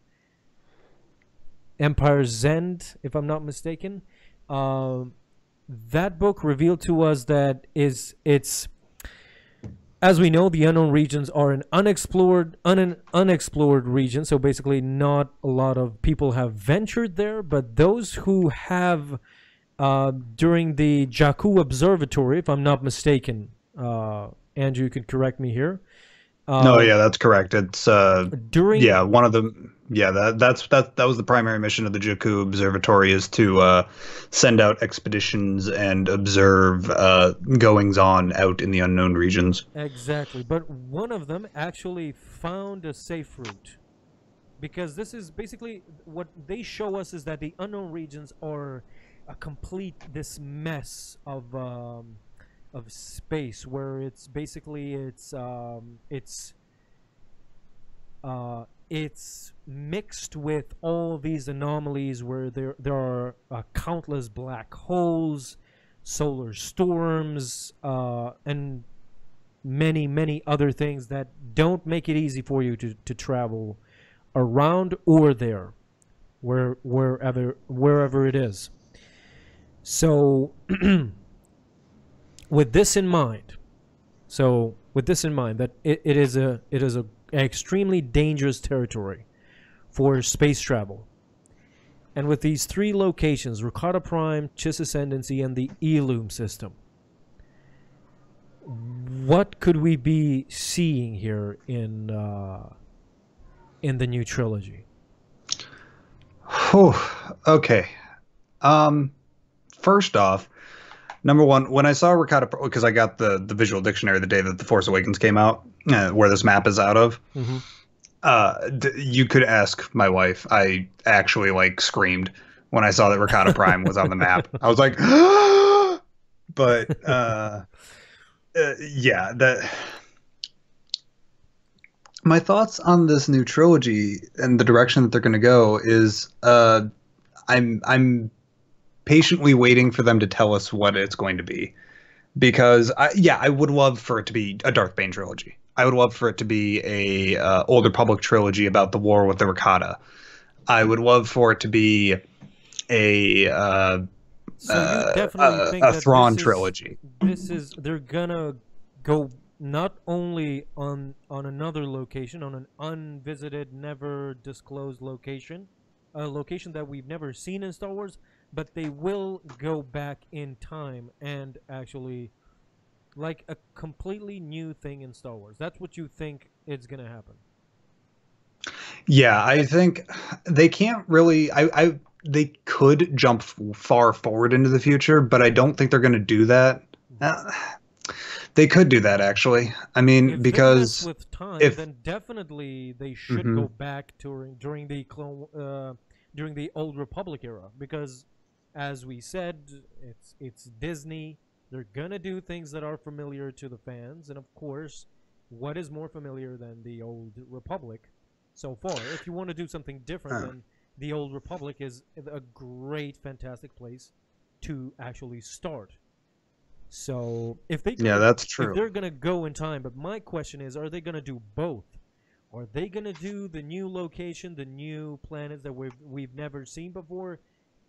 Empire's End, if I'm not mistaken. That book revealed to us that it's as we know, the unknown regions are an unexplored region, so basically not a lot of people have ventured there, but those who have during the Jakku Observatory, if I'm not mistaken, Andrew, you could correct me here. No, yeah, that's correct. It's during one of the that was the primary mission of the Jakku Observatory, is to send out expeditions and observe goings on out in the unknown regions. Exactly, but one of them actually found a safe route, because this is basically what they show us, is that the unknown regions are a complete mess of space, where it's basically it's mixed with all these anomalies, where there are countless black holes, solar storms, and many other things that don't make it easy for you to travel around or there, wherever it is. So with this in mind, that it is a extremely dangerous territory for space travel, and with these 3 locations, Rakata Prime, Chiss Ascendancy, and the Elum system, what could we be seeing here in the new trilogy? Okay. First off, number one, when I saw Rakata, because I got the visual dictionary the day that The Force Awakens came out, where this map is out of, you could ask my wife. I actually screamed when I saw that Rakata Prime was on the map. I was like, but yeah, my thoughts on this new trilogy and the direction that they're going to go is, I'm patiently waiting for them to tell us what it's going to be, because I would love for it to be a Darth Bane trilogy. I would love for it to be a Old Republic trilogy about the war with the Rakata. I would love for it to be a Thrawn trilogy. They're gonna go not only on another location, on an unvisited, never disclosed location, a location that we've never seen in Star Wars, but they will go back in time and actually, like, a completely new thing in Star Wars. That's what you think is gonna happen? Yeah, I think they can't really. They could jump far forward into the future, but I don't think they're going to do that. They could do that, actually. I mean, if because they mess with time, then definitely they should go back during the Old Republic era, because, as we said, it's Disney. They're gonna do things that are familiar to the fans, and of course, what is more familiar than the Old Republic so far? If you want to do something different, then the Old Republic is a great, fantastic place to actually start. So if that's true. If they're gonna go in time, but my question is, are they gonna do both? Are they gonna do the new location, the new planets that we've never seen before,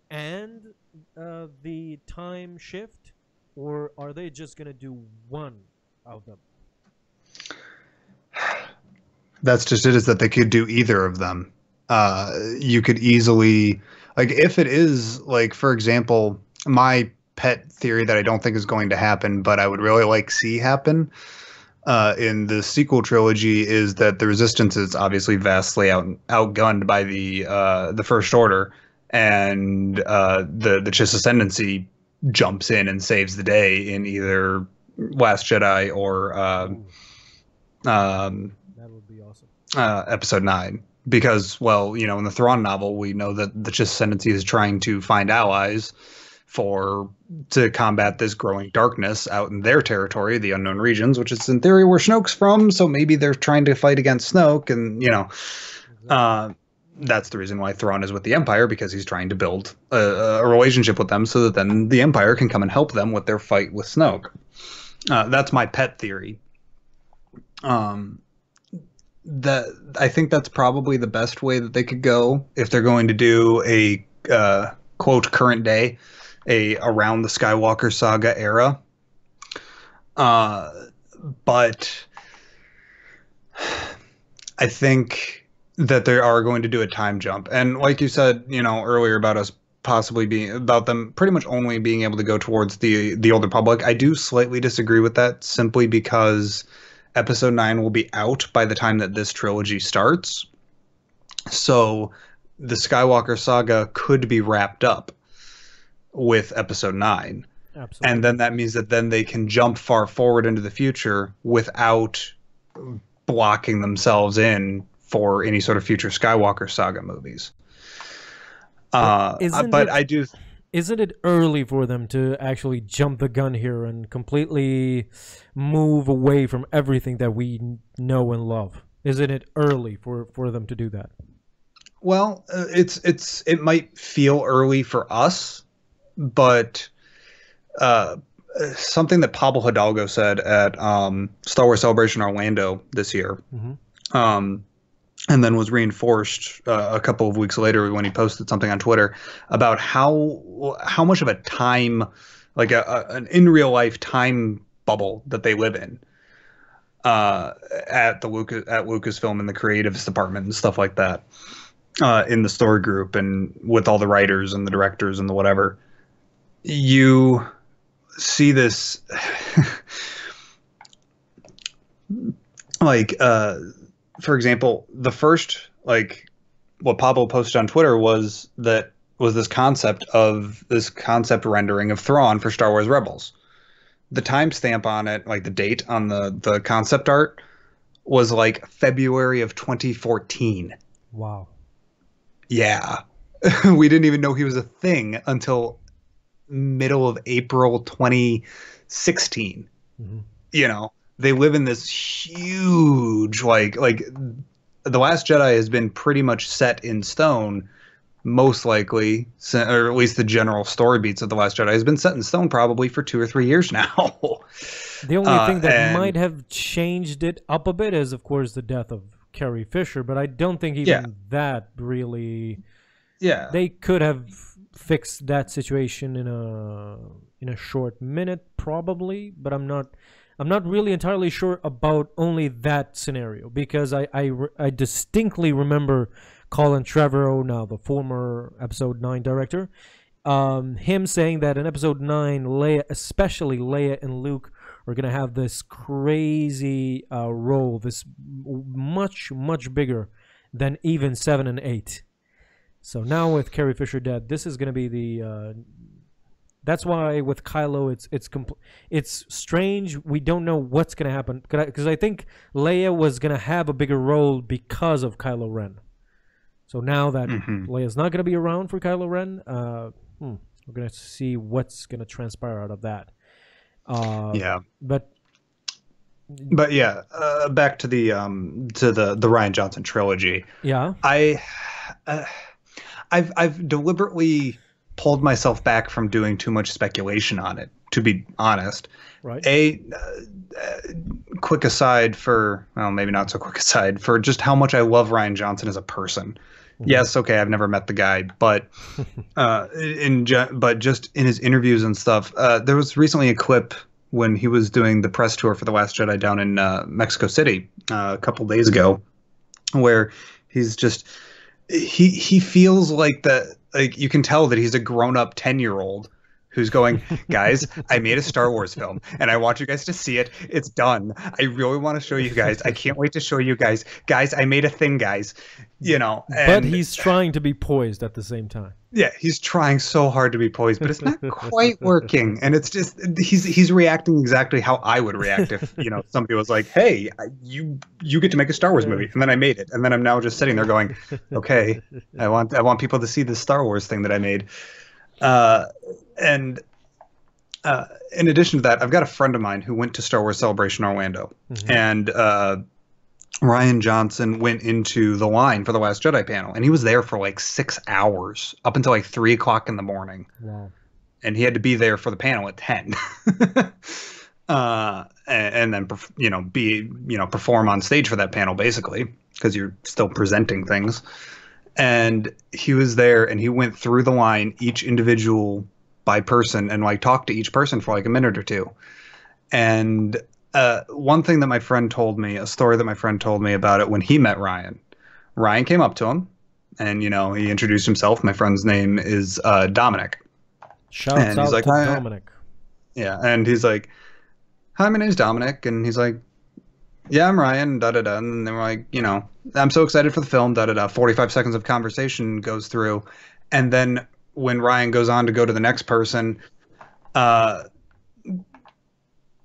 and the time shift, or are they just gonna do one of them? That's just it, is that they could do either of them. You could easily, if it is, for example, my pet theory that I don't think is going to happen, but I would really like see happen in the sequel trilogy is that the Resistance is obviously vastly outgunned by the First Order, and the Chiss Ascendancy jumps in and saves the day in either Last Jedi or That would be awesome. Episode 9. Because, well, you know, in the Thrawn novel, we know that the Chiss Ascendancy is trying to find allies to combat this growing darkness out in their territory, the unknown regions, which is in theory where Snoke's from. So maybe they're trying to fight against Snoke, and you know, that's the reason why Thrawn is with the Empire, because he's trying to build a relationship with them, so that then the Empire can come and help them with their fight with Snoke. That's my pet theory. That I think that's probably the best way that they could go if they're going to do a quote current day, around the Skywalker saga era. But I think that they are going to do a time jump, and like you said, you know, earlier about us about them pretty much only being able to go towards the Old Republic. I do slightly disagree with that, simply because Episode 9 will be out by the time that this trilogy starts. So the Skywalker saga could be wrapped up with Episode 9. Absolutely. And then that means that then they can jump far forward into the future without blocking themselves in for any sort of future Skywalker saga movies. Isn't it early for them to actually jump the gun here and completely move away from everything that we know and love? Isn't it early for them to do that? Well, it might feel early for us, but something that Pablo Hidalgo said at Star Wars Celebration Orlando this year, and then was reinforced a couple of weeks later when he posted something on Twitter about how much of a time, like an in real life time bubble that they live in at Lucasfilm in the creatives department and stuff like that, in the story group and with all the writers and the directors and the whatever. You see this like for example, the first, like, what Pablo posted on Twitter was this concept rendering of Thrawn for Star Wars Rebels. The timestamp on it, like the date on the concept art, was like February of 2014. Wow. Yeah. We didn't even know he was a thing until middle of April 2016. Mm-hmm. You know, they live in this huge, like The Last Jedi has been pretty much set in stone, most likely, or at least the general story beats of The Last Jedi has been set in stone probably for 2 or 3 years now. The only thing that might have changed it up a bit is, of course, the death of Carrie Fisher, but I don't think even that really... Yeah. They could have fixed that situation in a short minute, probably, but I'm not really entirely sure about only that scenario, because I distinctly remember Colin Trevorrow, now the former Episode 9 director, him saying that in Episode 9, Leia, especially Leia and Luke, are going to have this crazy role, this much, much bigger than even 7 and 8. So now with Carrie Fisher dead, this is going to be the... That's why with Kylo, it's strange. We don't know what's going to happen, because I think Leia was going to have a bigger role because of Kylo Ren. So now that Leia's not going to be around for Kylo Ren, we're going to see what's going to transpire out of that. But yeah, back to the Rian Johnson trilogy. Yeah, I've deliberately pulled myself back from doing too much speculation on it, to be honest. Right. Quick aside maybe not so quick aside, for just how much I love Rian Johnson as a person. Mm-hmm. Yes, okay, I've never met the guy, but but just in his interviews and stuff, there was recently a clip when he was doing the press tour for The Last Jedi down in Mexico City a couple days ago, where he's just he feels like that. Like, you can tell that he's a grown-up 10-year-old who's going, guys, I made a Star Wars film and I want you guys to see it. It's done. I really want to show you guys. I can't wait to show you guys. Guys, I made a thing, guys. You know, But and he's trying to be poised at the same time. yeah, he's trying so hard to be poised, but it's not quite working. And it's just he's reacting exactly how I would react if, you know, somebody was like, "Hey, you get to make a Star Wars movie," and then I made it, and then I'm now just sitting there going, "Okay, I want people to see this Star Wars thing that I made." And in addition to that, I've got a friend of mine who went to Star Wars Celebration Orlando, and Rian Johnson went into the line for the Last Jedi panel, and he was there for like 6 hours, up until like 3 o'clock in the morning. Wow. And he had to be there for the panel at 10. And then, you know, perform on stage for that panel, basically, because you're still presenting things. And he was there, and he went through the line, each individual by person, and like talked to each person for like a minute or two. And one thing that my friend told me, a story that my friend told me about it when he met Ryan. Ryan came up to him, and, you know, he introduced himself. My friend's name is Dominic. Shouts out like, to Dominic. Yeah, and he's like, "Hi, my name's Dominic," and he's like, "Yeah, I'm Ryan." Da da da. And they're like, you know, "I'm so excited for the film." Da da da. 45 seconds of conversation goes through, and then when Ryan goes on to go to the next person,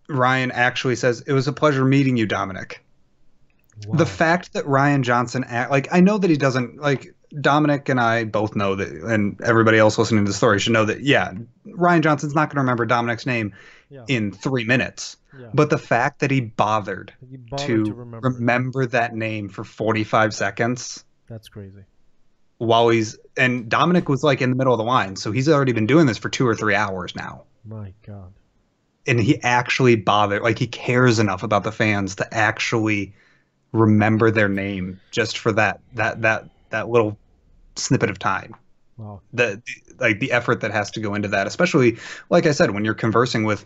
Ryan actually says, "It was a pleasure meeting you, Dominic." Wow. The fact that Rian Johnson, like, I know that he doesn't, like, Dominic and I both know that, and everybody else listening to the story should know that, yeah, Rian Johnson's not going to remember Dominic's name in 3 minutes. Yeah. But the fact that he bothered to remember that name for 45 seconds. That's crazy. While and Dominic was like in the middle of the line. So he's already been doing this for 2 or 3 hours now. My God. And he actually bothered, like, he cares enough about the fans to actually remember their name just for that little snippet of time. Wow. The effort that has to go into that, especially, like I said, when you're conversing with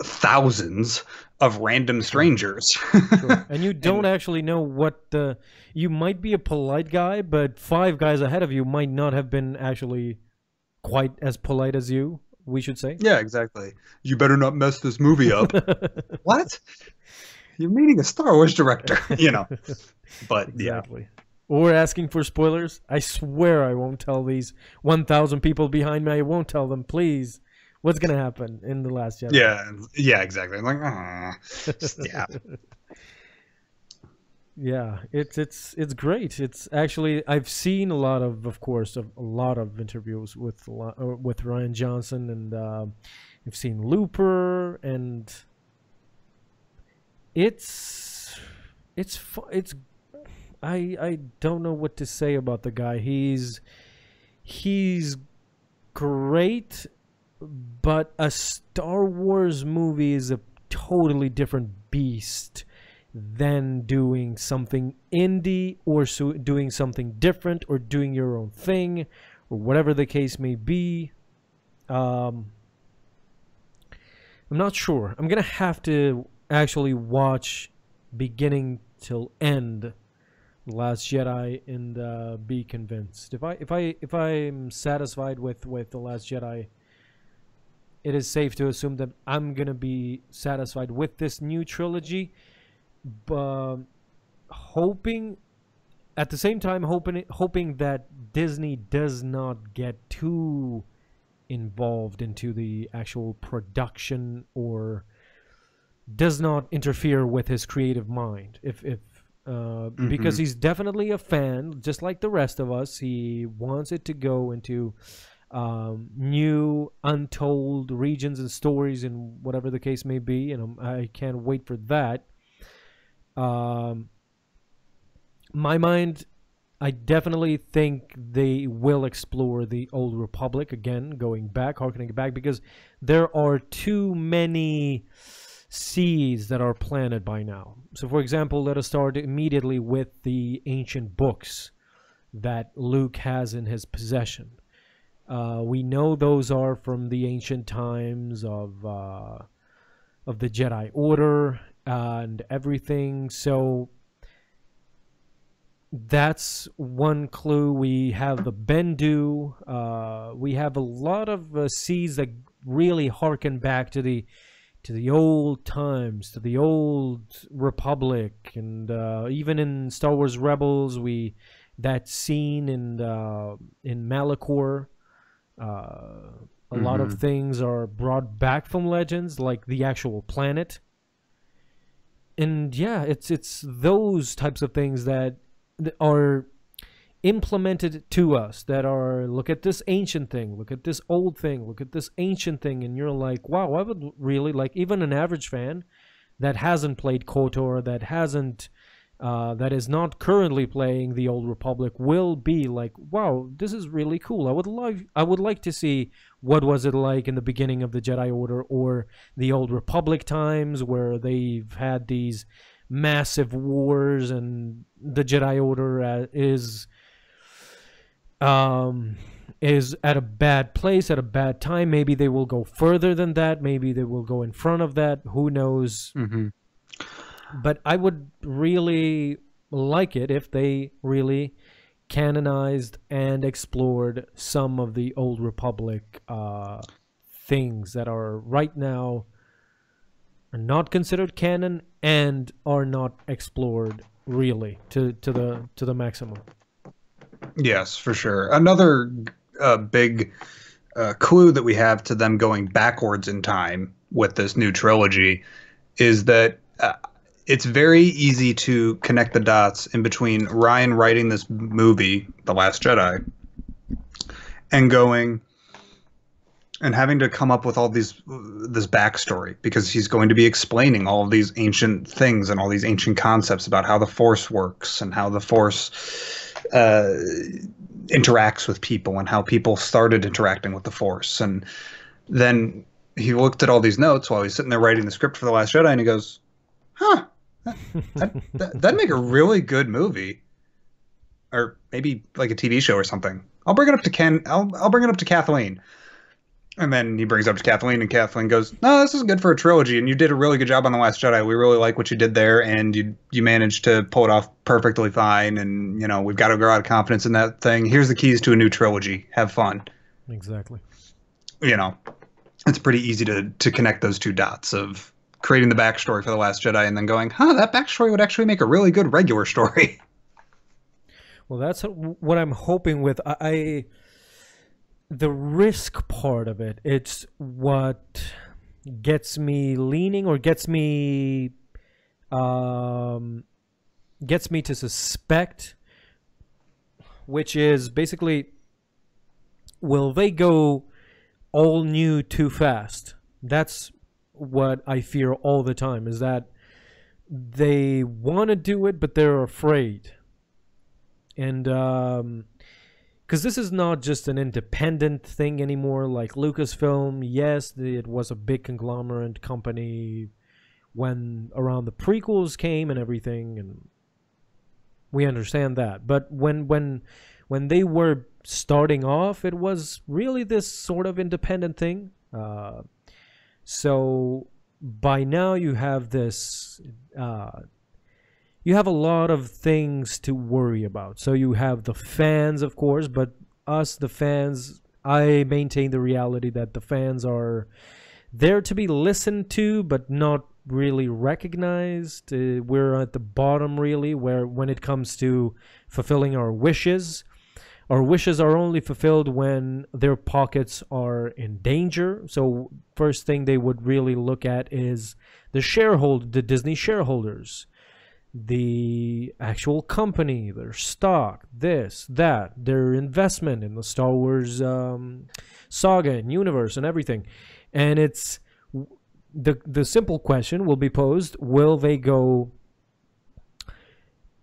thousands of random strangers. Sure. And you don't actually know what you might be a polite guy, but 5 guys ahead of you might not have been actually quite as polite as you, we should say. Yeah, exactly. "You better not mess this movie up." What? You're meeting a Star Wars director, you know. But exactly. Yeah. Or asking for spoilers. I swear I won't tell these 1,000 people behind me. I won't tell them, please. What's gonna happen in The Last Jedi? Yeah, exactly. I'm like, yeah. Yeah, it's great. It's actually, I've seen a lot of course, a lot of interviews with Rian Johnson, and I've seen Looper, and I don't know what to say about the guy. He's great, but a Star Wars movie is a totally different beast than doing something indie, or doing something different, or doing your own thing, or whatever the case may be. I'm not sure. I'm gonna have to actually watch beginning till end Last Jedi and be convinced. If I'm satisfied with The Last Jedi, it is safe to assume that I'm gonna be satisfied with this new trilogy. But at the same time, hoping that Disney does not get too involved into the actual production, or does not interfere with his creative mind. Because he's definitely a fan, just like the rest of us. He wants it to go into new, untold regions and stories, and whatever the case may be, and I can't wait for that. My mind, I definitely think they will explore the Old Republic again, harkening back, because there are too many seeds that are planted by now. So, for example, let us start immediately with the ancient books that Luke has in his possession. We know those are from the ancient times of the Jedi Order and everything. So that's one clue. We have the Bendu. We have a lot of seeds that really harken back to the old times, to the old Republic, and even in Star Wars Rebels, that scene in Malachor, a lot of things are brought back from Legends, like the actual planet. And yeah, it's those types of things that are implemented to us, that are, look at this ancient thing, look at this old thing, look at this ancient thing, and you're like, wow, I would really like, even an average fan that hasn't played KOTOR, that is not currently playing the Old Republic, will be like, wow, this is really cool. I would like to see what was it like in the beginning of the Jedi Order, or the Old Republic times, where they've had these massive wars and the Jedi Order is at a bad place at a bad time. Maybe they will go further than that. Maybe they will go in front of that. Who knows? But I would really like it if they really canonized and explored some of the Old Republic things that are right now are not considered canon and are not explored really to the maximum. Yes, for sure. Another big clue that we have to them going backwards in time with this new trilogy is that it's very easy to connect the dots in between Ryan writing this movie, The Last Jedi, and going and having to come up with all this backstory, because he's going to be explaining all of these ancient things and all these ancient concepts about how the Force works and how the Force interacts with people and how people started interacting with the Force. And then he looked at all these notes while he's sitting there writing the script for The Last Jedi, and he goes, huh, that'd make a really good movie, or maybe like a TV show or something. I'll bring it up to I'll bring it up to Kathleen. And then he brings it up to Kathleen, and Kathleen goes, no, this is good for a trilogy, and you did a really good job on The Last Jedi. We really like what you did there, and you managed to pull it off perfectly fine, and, we've got to grow out of confidence in that thing. Here's the keys to a new trilogy. Have fun. Exactly. It's pretty easy to connect those two dots of creating the backstory for The Last Jedi and then going, that backstory would actually make a really good regular story. Well, that's what I'm hoping with. The risk part of it, it's what gets me leaning, or gets me to suspect, which is basically, will they go all new too fast? That's what I fear all the time, is that they want to do it, but they're afraid. And because this is not just an independent thing anymore, like Lucasfilm. Yes, it was a big conglomerate company when around the prequels came and everything, and we understand that. But when they were starting off, it was really this sort of independent thing. So by now you have this, you have a lot of things to worry about. So you have the fans, of course, but us, the fans, I maintain the reality that the fans are there to be listened to, but not really recognized. We're at the bottom, really, when it comes to fulfilling our wishes. Our wishes are only fulfilled when their pockets are in danger. So first thing they would really look at is the Disney shareholders, the actual company, their stock, this, that, their investment in the Star Wars saga and universe and everything. And it's the simple question will be posed: will they go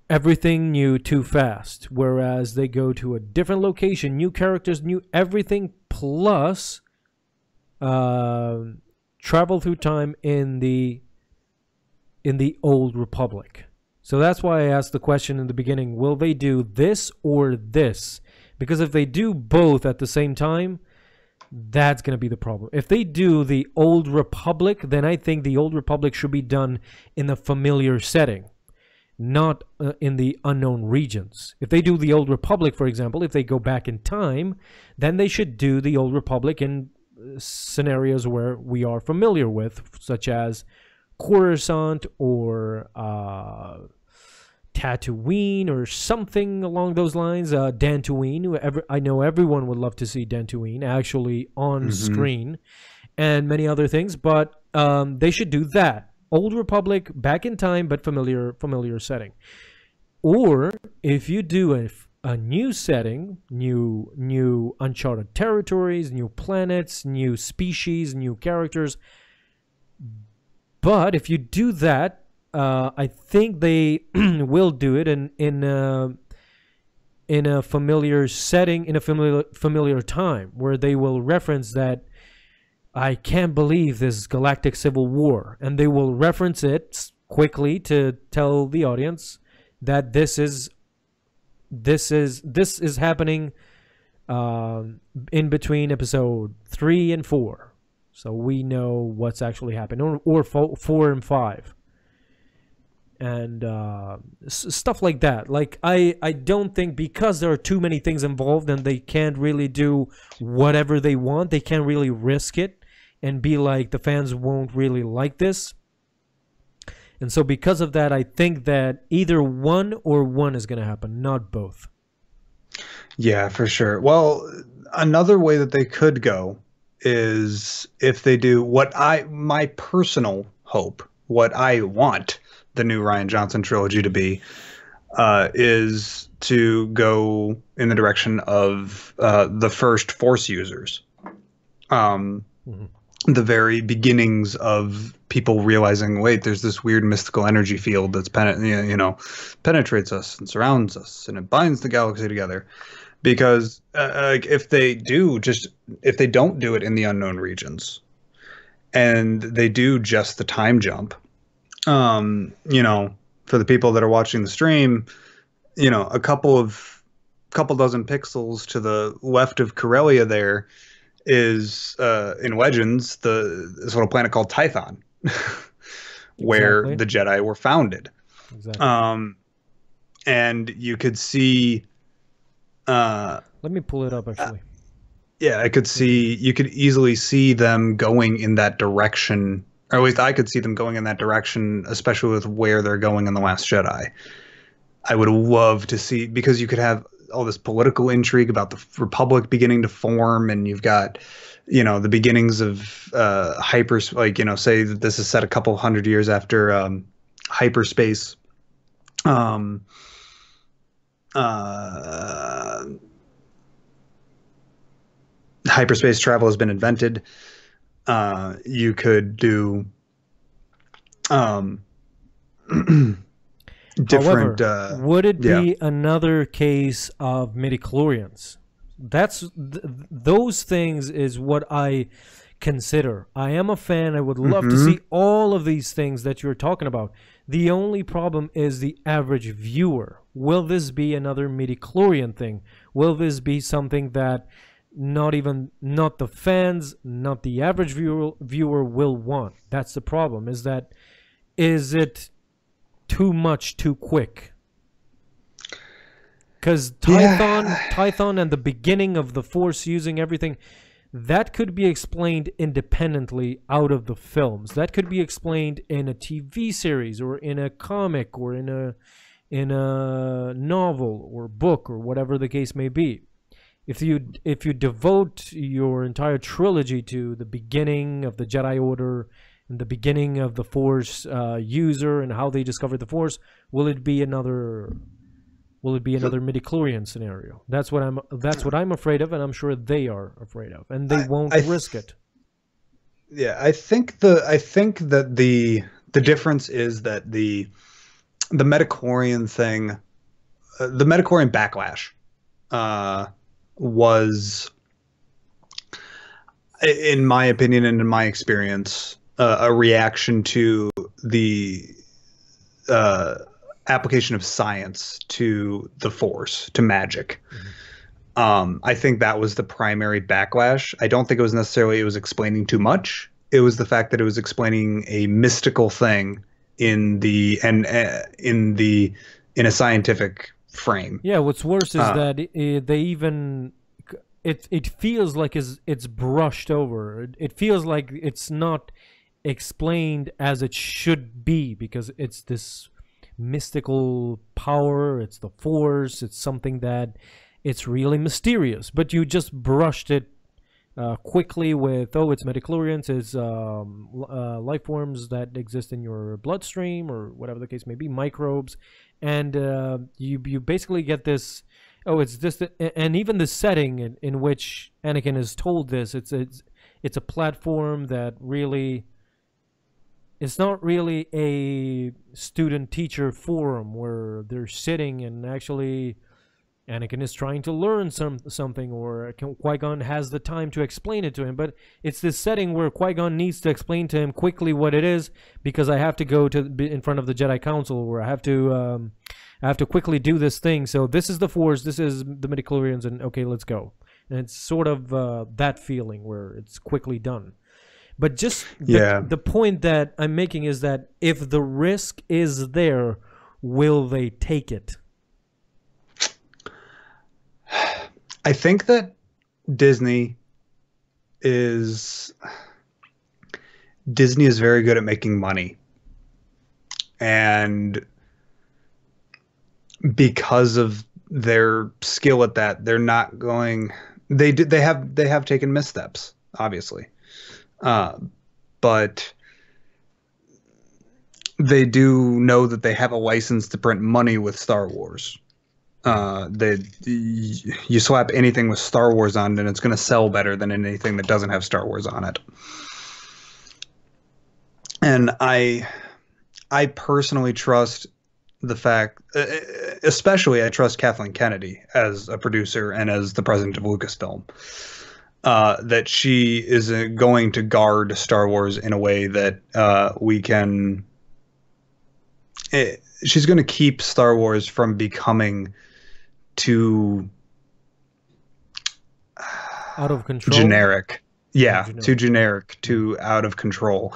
everything new too fast, whereas they go to a different location, new characters, new everything, plus travel through time in the Old Republic? So that's why I asked the question in the beginning, will they do this or this? Because if they do both at the same time, that's going to be the problem. If they do the Old Republic, then I think the Old Republic should be done in the familiar setting, not in the unknown regions. If they do the Old Republic, for example, if they go back in time, then they should do the Old Republic in scenarios where we are familiar with, such as Coruscant or Tatooine or something along those lines. Dantooine. I know everyone would love to see Dantooine actually on screen, and many other things. But they should do that. Old Republic, back in time, but familiar setting. Or if you do a new setting, new uncharted territories, new planets, new species, new characters. But if you do that, I think they will do it in a familiar setting, in a familiar time, where they will reference that I can't believe this galactic civil war, and they will reference it quickly to tell the audience that this is happening in between episode 3 and 4, so we know what's actually happening, or 4 and 5, and stuff like that. Like I don't think, because there are too many things involved and they can't really do whatever they want, they can't really risk it and be like, the fans won't really like this. And so because of that, I think that either one is going to happen, not both. Yeah, for sure. Well, another way that they could go is if they do my personal hope, what I want the new Rian Johnson trilogy to be, is to go in the direction of the first Force users. The very beginnings of people realizing, wait, there's this weird mystical energy field that's penetrates us and surrounds us, and it binds the galaxy together. Because if they don't do it in the unknown regions, and they do just the time jump, for the people that are watching the stream, a couple dozen pixels to the left of Corellia there is in Legends this little planet called Tython, where the Jedi were founded. Exactly. And you could see. Let me pull it up actually. Yeah, you could easily see them going in that direction, or at least I could see them going in that direction, especially with where they're going in The Last Jedi. I would love to see, because you could have all this political intrigue about the Republic beginning to form, and you've got, the beginnings of hyperspace. Like, say that this is set a couple hundred years after hyperspace. Hyperspace travel has been invented. You could do different. However, would it be another case of midichlorians? Those things is what I consider. I am a fan. I would love to see all of these things that you're talking about. The only problem is the average viewer. Will this be another midichlorian thing? Will this be something that not the fans, not the average viewer will want? That's the problem. Is it too much too quick? Because Tython and the beginning of the Force using everything, that could be explained independently out of the films. That could be explained in a TV series or in a comic or in a novel or book or whatever the case may be. If you devote your entire trilogy to the beginning of the Jedi Order and the beginning of the Force user and how they discovered the Force, will it be another midichlorian scenario? That's what I'm afraid of, and I'm sure they are afraid of, and they won't risk it. Yeah, I think that the difference is that the midichlorian thing, the midichlorian backlash, was, in my opinion and in my experience, a reaction to the application of science to the Force, to magic. I think that was the primary backlash. I don't think it was necessarily it was explaining too much. It was the fact that it was explaining a mystical thing in a scientific frame. Yeah, what's worse is that they even it feels like it's brushed over. It feels like it's not explained as it should be, because it's this mystical power, it's the Force, it's something that it's really mysterious, but you just brushed it quickly with, oh, it's midichlorians, it's life forms that exist in your bloodstream, or whatever the case may be, microbes, and you basically get this, oh, it's this, and even the setting in which Anakin is told this, it's a platform that really, it's not really a student-teacher forum where they're sitting and actually Anakin is trying to learn something, or Qui-Gon has the time to explain it to him. But it's this setting where Qui-Gon needs to explain to him quickly what it is, because I have to go in front of the Jedi Council, where I have to quickly do this thing. So this is the Force, this is the midichlorians, and okay, let's go. And it's sort of that feeling where it's quickly done. But just the point that I'm making is that if the risk is there, will they take it? I think that Disney is very good at making money. And because of their skill at that, they're not going, they have taken missteps, obviously. But they do know that they have a license to print money with Star Wars. You slap anything with Star Wars on it, and it's going to sell better than anything that doesn't have Star Wars on it. And I personally trust the fact, especially I trust Kathleen Kennedy as a producer and as the president of Lucasfilm. That she is going to guard Star Wars in a way that we can. She's going to keep Star Wars from becoming too out of control. Generic. Yeah, too generic, too out of control.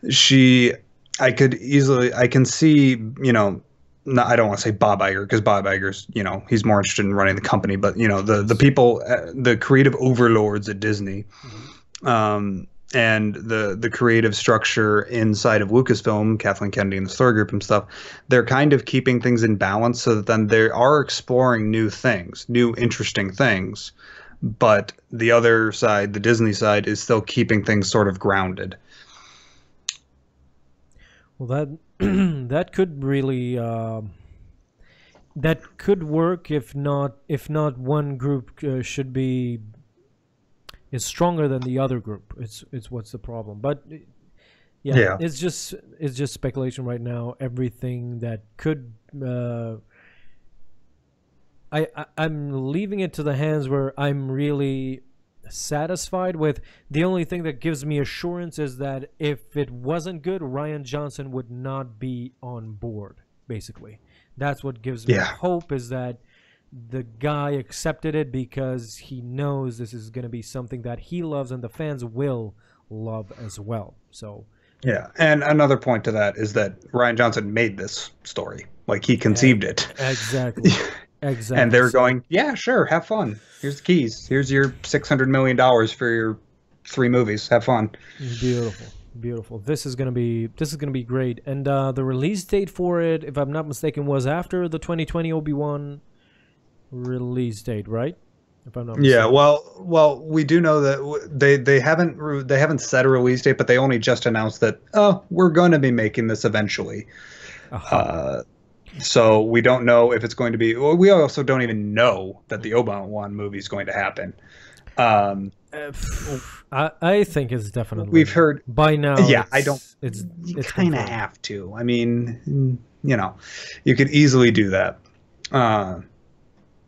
I can see, no, I don't want to say Bob Iger, because Bob Iger's, he's more interested in running the company, but the people, the creative overlords at Disney, and the creative structure inside of Lucasfilm, Kathleen Kennedy and the story group and stuff, they're kind of keeping things in balance so that then they are exploring new things, new interesting things, but the other side, the Disney side, is still keeping things sort of grounded. Well, that could really that could work if not one group is stronger than the other group. It's what's the problem. But yeah. It's just speculation right now. Everything that could I'm leaving it to the hands where I'm really satisfied with. The only thing that gives me assurance is that if it wasn't good, Rian Johnson would not be on board, basically. That's what gives me hope, is that the guy accepted it because he knows this is going to be something that he loves and the fans will love as well. So yeah, and another point to that is that Rian Johnson made this story. Like, he conceived it. Exactly. Exactly. And they're going, yeah, sure, have fun. Here's the keys. Here's your $600 million for your 3 movies. Have fun. Beautiful. This is gonna be great. And the release date for it, if I'm not mistaken, was after the 2020 Obi-Wan release date, right? If I'm not mistaken. Yeah. Well, we do know that they haven't set a release date, but they only just announced that, oh, we're going to be making this eventually. So we don't know if it's going to be. Well, we also don't even know that the Obi-Wan movie is going to happen. I think it's definitely. We've heard by now. Yeah, I don't. It's kind of have to. I mean, you could easily do that.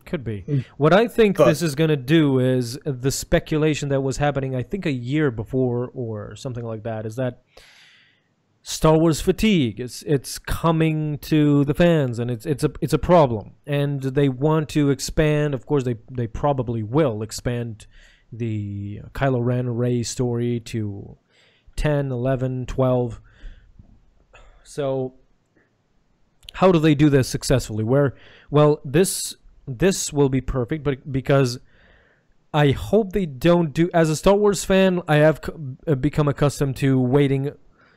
Could be. What I think this is going to do is the speculation that was happening, I think, a year before or something like that, is that Star Wars fatigue. It's coming to the fans, and it's a problem, and they want to expand. Of course, they probably will expand the Kylo Ren Rey story to 10, 11, 12. So how do they do this successfully? Well, this will be perfect, but because I hope they don't do. As a Star Wars fan, I have become accustomed to waiting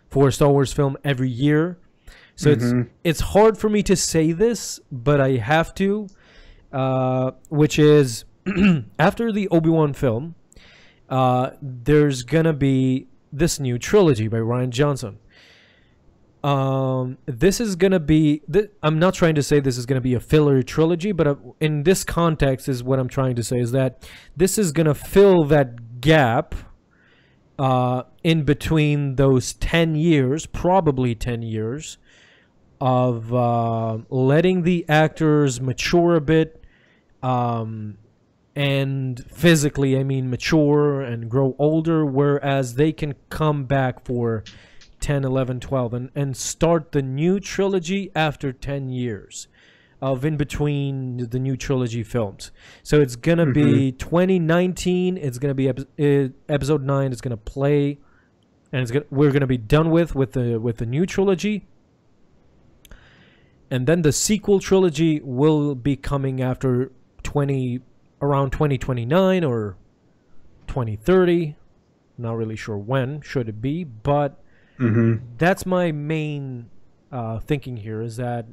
for a Star Wars film every year. So it's hard for me to say this, but I have to, which is after the Obi-Wan film, there's gonna be this new trilogy by Rian Johnson. This is gonna be. I'm not trying to say this is gonna be a filler trilogy, but in this context, is what I'm trying to say is that this is gonna fill that gap in between those 10 years, probably 10 years, of letting the actors mature a bit, and physically, I mean, mature and grow older, whereas they can come back for 10, 11, 12, and start the new trilogy after 10 years of in between the new trilogy films. So it's going to be 2019. It's going to be episode 9. It's going to play, and we're going to be done with the new trilogy. And then the sequel trilogy will be coming after around 2029 or 2030. Not really sure when should it be, but that's my main thinking here, is that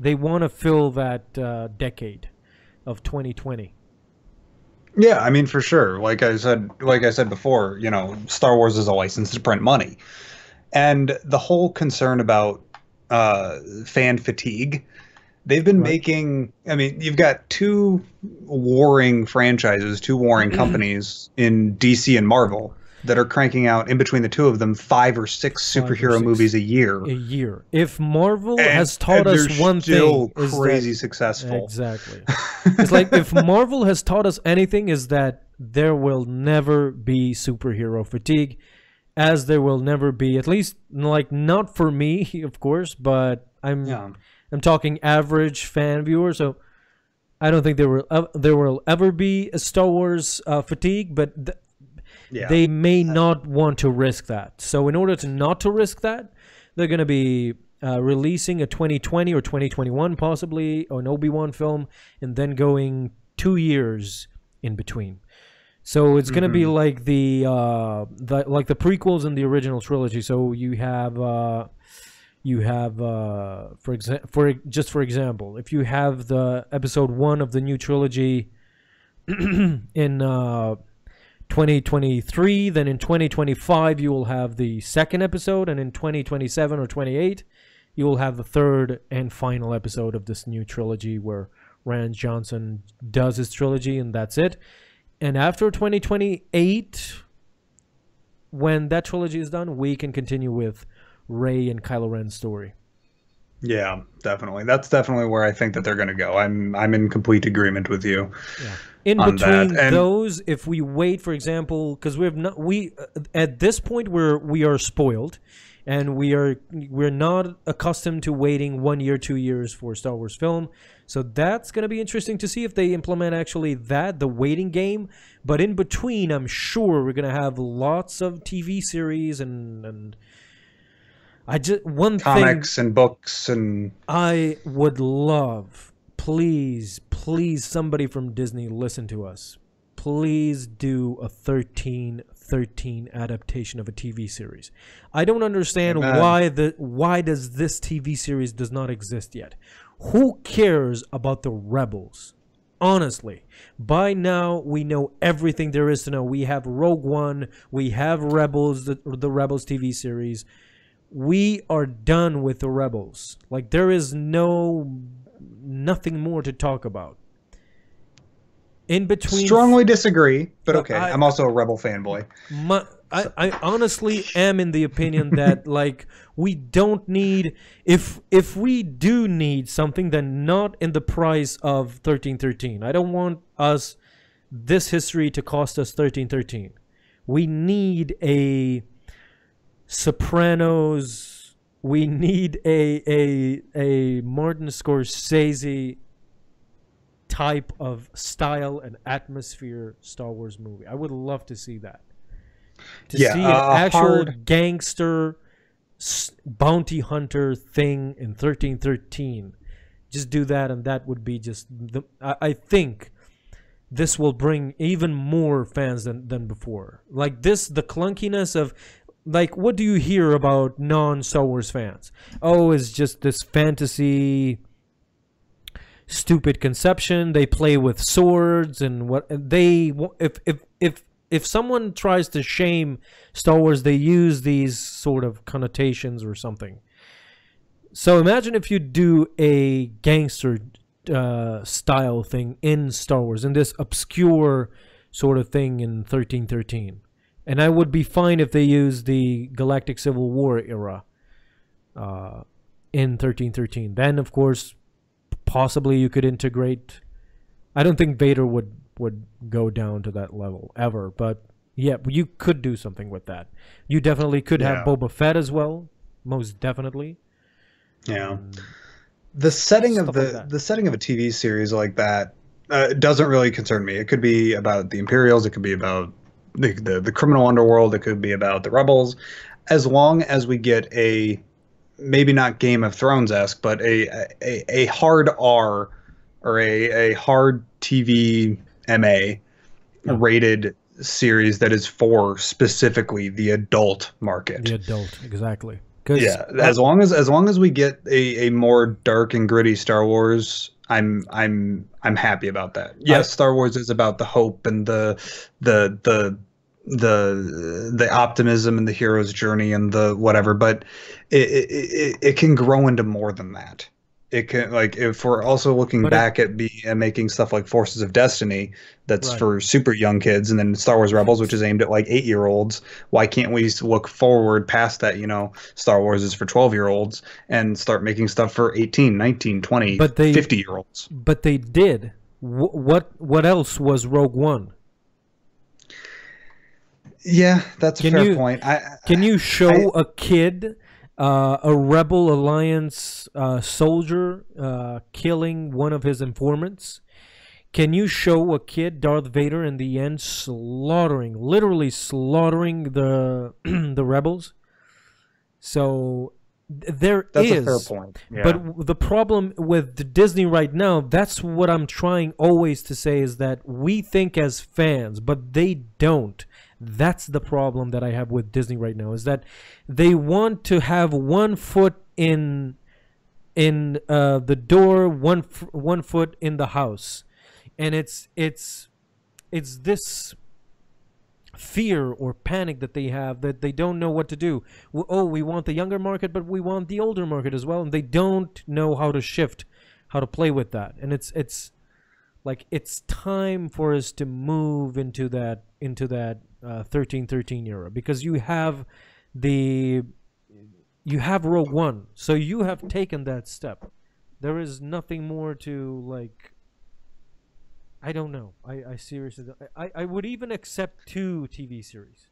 they want to fill that decade of 2020. Yeah, I mean, for sure. Like I said before, you know, Star Wars is a license to print money, and the whole concern about fan fatigue. They've been making, I mean, you've got two warring franchises, two warring companies in DC and Marvel that are cranking out, in between the two of them, 5 or 6 superhero movies a year. A year. If Marvel has taught us one thing, is crazy successful. Exactly. It's like, if Marvel has taught us anything, is that there will never be superhero fatigue, as there will never be, at least, like, not for me, of course, but I'm talking average fan viewer, so I don't think there will ever be a Star Wars fatigue, but they may not want to risk that. So in order to not to risk that, they're going to be releasing a 2020 or 2021 possibly, or an Obi-Wan film, and then going 2 years in between. So it's gonna be like the prequels in the original trilogy. So you have for example, if you have the episode 1 of the new trilogy in 2023, then in 2025 you will have the second episode, and in 2027 or 28 you will have the third and final episode of this new trilogy, where Rian Johnson does his trilogy, and that's it. And after 2028, when that trilogy is done, we can continue with Rey and Kylo Ren's story. Yeah, definitely. That's definitely where I think that they're going to go. I'm in complete agreement with you. Yeah. In between those, if we wait, for example, because at this point we are spoiled, and we're not accustomed to waiting 1 year, 2 years for a Star Wars film. So that's going to be interesting to see if they implement actually the waiting game. But in between, I'm sure we're going to have lots of TV series and comics and books, and I would love, please, somebody from Disney, listen to us. Please do a 1313 adaptation of a TV series. I don't understand why does this TV series does not exist yet. Who cares about the Rebels? Honestly, by now we know everything there is to know. We have Rogue One, we have Rebels, the Rebels TV series. We are done with the Rebels. Like, there is nothing more to talk about. In between, strongly disagree, but okay. I'm also a Rebel fanboy. I honestly am in the opinion that, like, we don't need, if we do need something, then not in the price of 1313. I don't want this history to cost us 1313. We need a Sopranos. We need a Martin Scorsese type of style and atmosphere Star Wars movie. I would love to see that. To see an actual gangster bounty hunter thing in 1313. Just do that, and that would be just I think this will bring even more fans than before. Like this, the clunkiness of, like, what do you hear about non-Star Wars fans? Oh, it's just this fantasy, stupid conception. They play with swords and what they if someone tries to shame Star Wars, they use these sort of connotations or something. So imagine if you do a gangster style thing in Star Wars, in this obscure sort of thing in 1313. And I would be fine if they use the Galactic Civil War era in 1313. Then, of course, possibly you could integrate... I don't think Vader would go down to that level ever, but yeah, you could do something with that. You definitely could have Boba Fett as well, most definitely. Yeah. The setting of the setting of a TV series like that doesn't really concern me. It could be about the Imperials, it could be about the criminal underworld, it could be about the rebels, as long as we get a, maybe not Game of Thrones-esque, but a hard R or a hard TV MA rated series that is for specifically the adult market. The adult, exactly. Yeah, as long as we get a more dark and gritty Star Wars, I'm happy about that. Yes, Star Wars is about the hope and the optimism and the hero's journey and the whatever, but it can grow into more than that. It can, like, if we're also looking back at making stuff like Forces of Destiny, that's for super young kids, and then Star Wars Rebels, which is aimed at like 8-year-olds. Why can't we look forward past that? You know, Star Wars is for 12-year-olds and start making stuff for 18, 19, 20, 50-year-olds. But they did. What else was Rogue One? Yeah, that's a fair point. Can you show a kid a Rebel Alliance soldier killing one of his informants? Can you show a kid Darth Vader in the end literally slaughtering the the rebels? So that's a fair point. Yeah. But the problem with Disney right now, that's what I'm trying always to say, is that we think as fans, but they don't. That's the problem that I have with Disney right now, is that they want to have one foot in the door, one foot in the house, and it's this fear or panic that they have, that they don't know what to do. Oh, we want the younger market, but we want the older market as well, and they don't know how to shift, how to play with that. And it's like, it's time for us to move into that 1313 era, because you have Rogue One, so you have taken that step. There is nothing more to, like, I don't know. I seriously don't. I would even accept 2 TV series.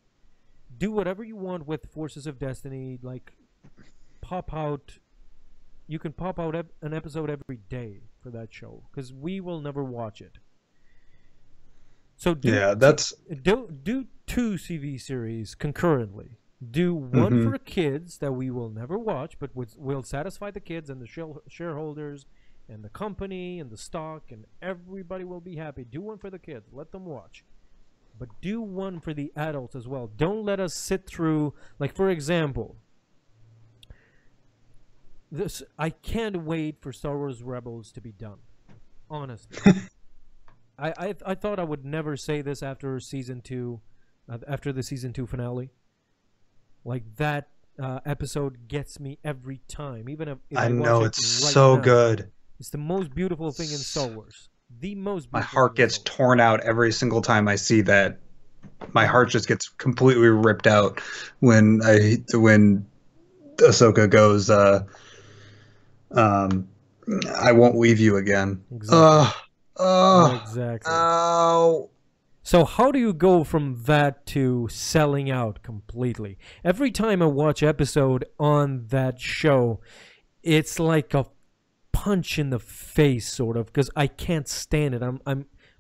Do whatever you want with Forces of Destiny, like pop out. You can pop out an episode every day for that show, because we will never watch it. So do 2 TV series concurrently. Do one for kids that we will never watch, but will satisfy the kids and the shareholders and the company and the stock, and everybody will be happy. Do one for the kids, let them watch. But do one for the adults as well. Don't let us sit through, like, for example, I can't wait for Star Wars Rebels to be done. Honestly. I thought I would never say this after season 2, after the season 2 finale. Like, that episode gets me every time, even if I know it's so good. It's the most beautiful thing in Star Wars. The most beautiful. My heart gets torn out every single time I see that. My heart just gets completely ripped out when Ahsoka goes, I won't leave you again. Exactly. Exactly. Oh. So how do you go from that to selling out completely? Every time I watch episode on that show, it's like a punch in the face, sort of, because I can't stand it.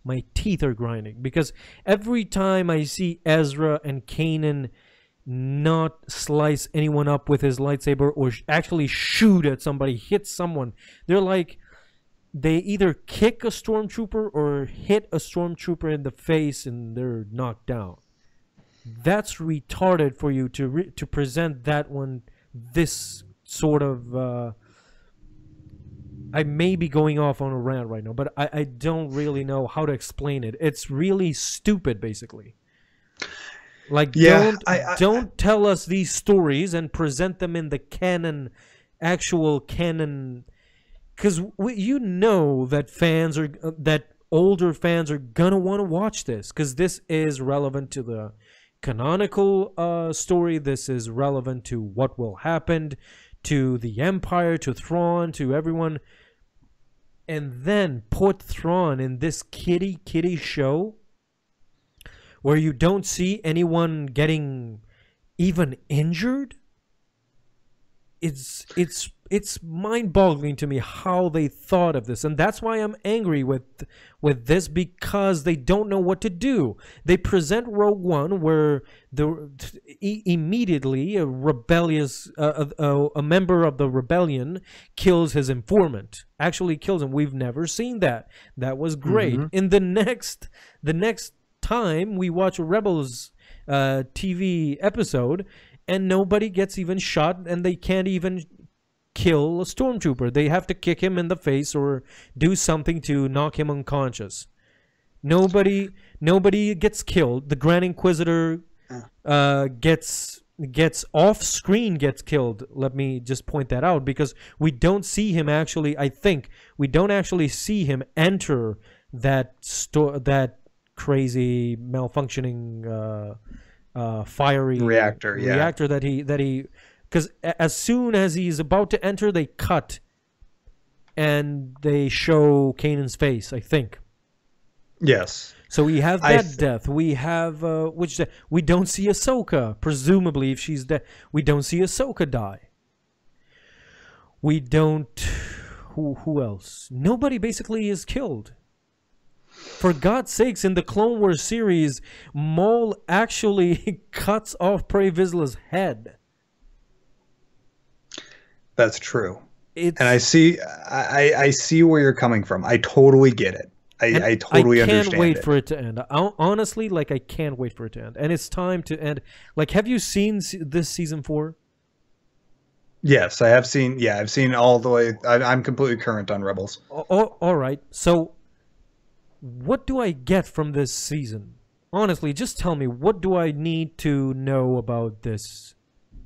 My teeth are grinding, because every time I see Ezra and Kanan not slice anyone up with his lightsaber, or actually shoot at somebody, hit someone, they're like, they either kick a stormtrooper or hit a stormtrooper in the face and they're knocked down. That's retarded for you to present that one this sort of. I may be going off on a rant right now, but I don't really know how to explain it. It's really stupid, basically. Like, don't tell us these stories and present them in the canon, actual canon, because you know that fans are that older fans are gonna want to watch this because this is relevant to the canonical story. This is relevant to what will happen to the Empire, to Thrawn, to everyone. And then put Thrawn in this kitty show where you don't see anyone getting even injured. It's mind-boggling to me how they thought of this, and that's why I'm angry with this, because they don't know what to do. They present Rogue One where immediately a rebellious a member of the rebellion kills his informant. Actually kills him. We've never seen that. That was great. In the next time we watch a Rebels TV episode, and nobody gets even shot, and they can't even kill a stormtrooper. They have to kick him in the face or do something to knock him unconscious. Nobody gets killed. The Grand Inquisitor gets off screen, gets killed. Let me just point that out, because we don't see him actually. I think we don't actually see him enter that crazy malfunctioning fiery reactor that he because as soon as he's about to enter, they cut and they show Kanan's face, I think. Yes. So we have that death. We have we don't see Ahsoka. Presumably, if she's dead, we don't see Ahsoka die. We don't. Who else? Nobody basically is killed. For God's sakes, in the Clone Wars series, Maul actually cuts off Pre Vizsla's head. That's true. And I see where you're coming from. I totally get it. I totally understand it. I can't wait for it to end. Honestly, like, I can't wait for it to end. And it's time to end. Like, have you seen this season 4? Yes, I have seen. Yeah, I've seen all the way. I'm completely current on Rebels. All right. So, what do I get from this season? Honestly, just tell me, what do I need to know about this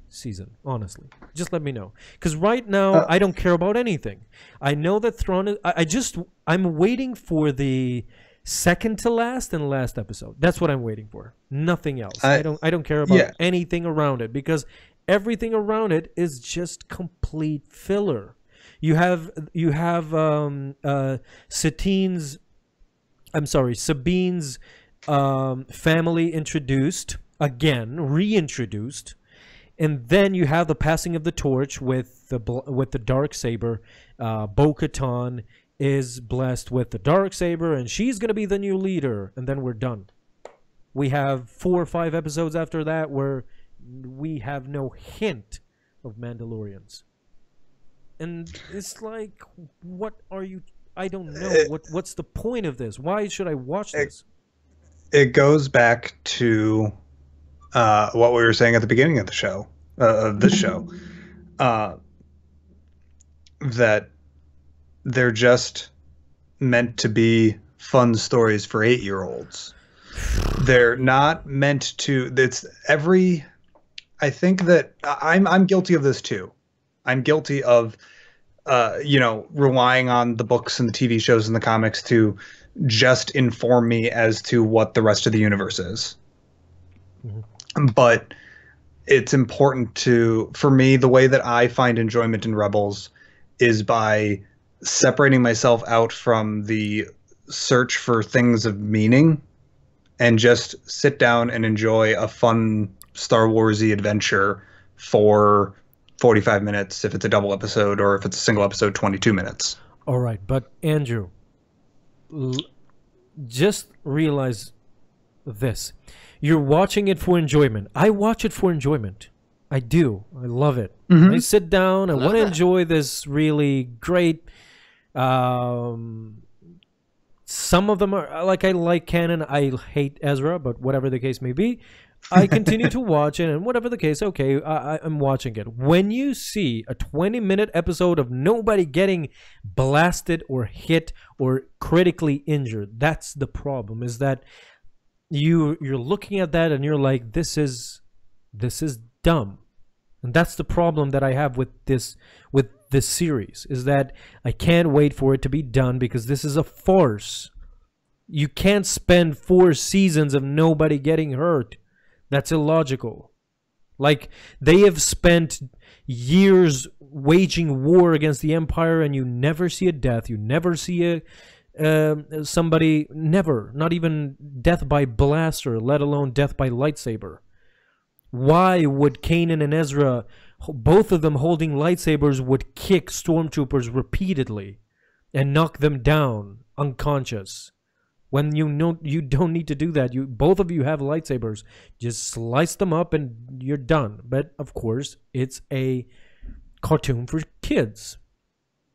season? Honestly, just let me know. Because right now, I don't care about anything. I know that Thrawn is... I'm waiting for the second to last and last episode. That's what I'm waiting for. Nothing else. I don't care about anything around it, because everything around it is just complete filler. You have Sabine's family introduced again, reintroduced, and then you have the passing of the torch with the Darksaber. Bo-Katan is blessed with the Darksaber, and she's gonna be the new leader, and then we're done. We have 4 or 5 episodes after that where we have no hint of Mandalorians, and it's like, what are you? I don't know. What's the point of this? Why should I watch this? It goes back to what we were saying at the beginning of the show, of this show, that they're just meant to be fun stories for 8-year-olds. They're not meant to. I think that I'm guilty of this too. I'm guilty of relying on the books and the TV shows and the comics to just inform me as to what the rest of the universe is. Mm-hmm. But it's important for me, the way that I find enjoyment in Rebels is by separating myself out from the search for things of meaning and just sit down and enjoy a fun Star Wars-y adventure for 45 minutes if it's a double episode, or if it's a single episode, 22 minutes. All right, but Andrew, just realize this. You're watching it for enjoyment. I watch it for enjoyment. I do. I love it. Mm-hmm. I sit down. I want to enjoy this really great Um, some of them are like I like canon. I hate Ezra, but whatever the case may be, I continue to watch it, and whatever the case, okay, I'm watching it. When you see a 20-minute episode of nobody getting blasted or hit or critically injured, that's the problem. Is that you're looking at that and you're like, this is dumb. And that's the problem that I have with this series, is that I can't wait for it to be done because this is a farce. You can't spend 4 seasons of nobody getting hurt. That's illogical. Like, they have spent years waging war against the Empire and you never see a death. You never see somebody, never, not even death by blaster, let alone death by lightsaber. Why would Kanan and Ezra, both of them holding lightsabers, would kick stormtroopers repeatedly and knock them down unconscious? When you know you don't need to do that. Both of you have lightsabers. Just slice them up and you're done. But of course, it's a cartoon for kids.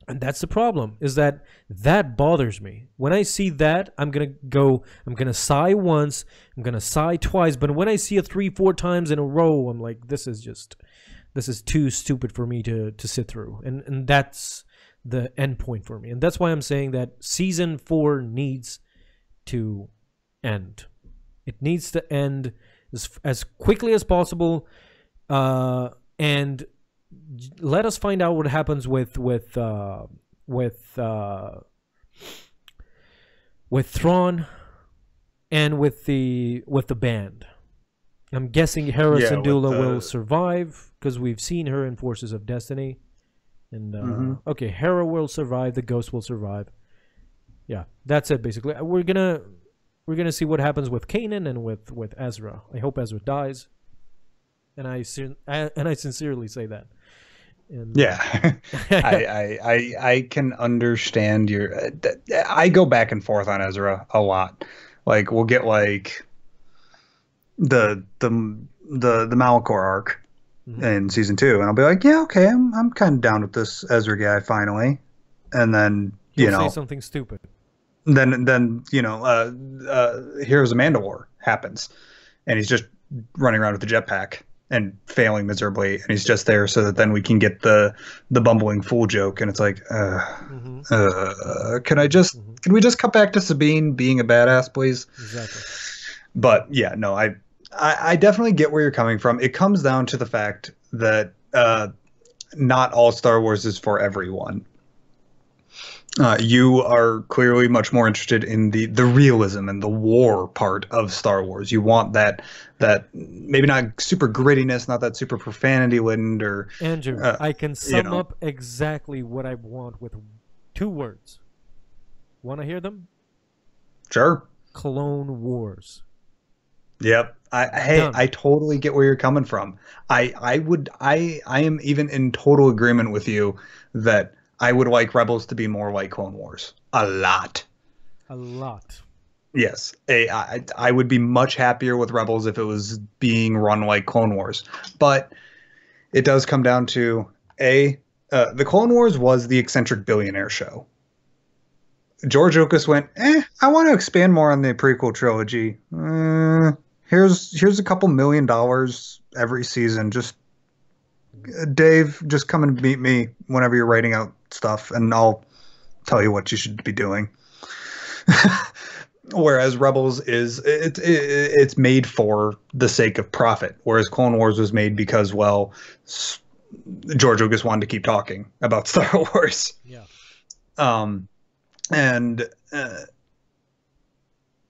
And that's the problem, is that bothers me. When I see that, I'm going to sigh once, I'm going to sigh twice, but when I see it 3-4 times in a row, I'm like, this is too stupid for me to sit through. And that's the end point for me. And that's why I'm saying that season 4 needs to end. It needs to end as quickly as possible, and let us find out what happens with Thrawn and with the band. I'm guessing Hera Syndulla will survive because we've seen her in Forces of Destiny, and okay, Hera will survive. The Ghost will survive. Yeah, that's it basically. We're gonna see what happens with Kanan and with Ezra. I hope Ezra dies, and I sincerely say that. And, yeah, I can understand your. I go back and forth on Ezra a lot. Like, we'll get like the Malachor arc in season 2, and I'll be like, yeah, okay, I'm kind of down with this Ezra guy finally, and then He'll say something stupid. Then Heroes of Mandalore happens, and he's just running around with the jetpack and failing miserably, and he's just there so that then we can get the bumbling fool joke, and it's like, can we just cut back to Sabine being a badass, please? Exactly. But yeah, no, I definitely get where you're coming from. It comes down to the fact that not all Star Wars is for everyone. You are clearly much more interested in the realism and the war part of Star Wars. You want that maybe not super grittiness, not that super profanity laden, or Andrew, I can sum up exactly what I want with 2 words. Want to hear them? Sure. Clone Wars. Yep. I totally get where you're coming from. I am even in total agreement with you that I would like Rebels to be more like Clone Wars. A lot. Yes. I would be much happier with Rebels if it was being run like Clone Wars. But it does come down to, the Clone Wars was the eccentric billionaire show. George Lucas went, I want to expand more on the prequel trilogy. Here's a couple $1 million every season. Just Dave, just come and meet me whenever you're writing out stuff, and I'll tell you what you should be doing. Whereas Rebels it's made for the sake of profit, whereas Clone Wars was made because, well, George Lucas wanted to keep talking about Star Wars. Yeah. And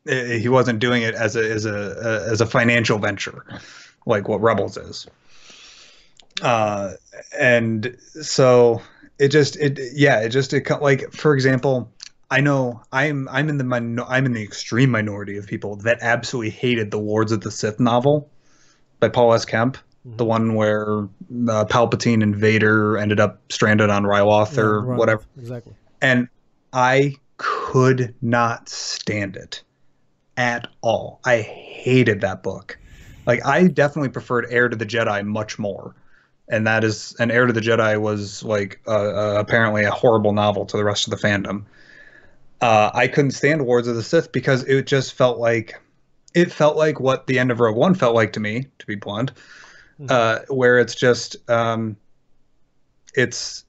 he wasn't doing it as a financial venture like what Rebels is. And so like, for example, I know I'm in the extreme minority of people that absolutely hated the Lords of the Sith novel by Paul S. Kemp, the one where Palpatine and Vader ended up stranded on Ryloth or whatever. Exactly. And I could not stand it at all. I hated that book. Like, I definitely preferred Heir to the Jedi much more and that is An Heir to the Jedi was like apparently a horrible novel to the rest of the fandom. I couldn't stand Wars of the Sith because it felt like what the end of Rogue One felt like to me, to be blunt, Hmm. where it's just it's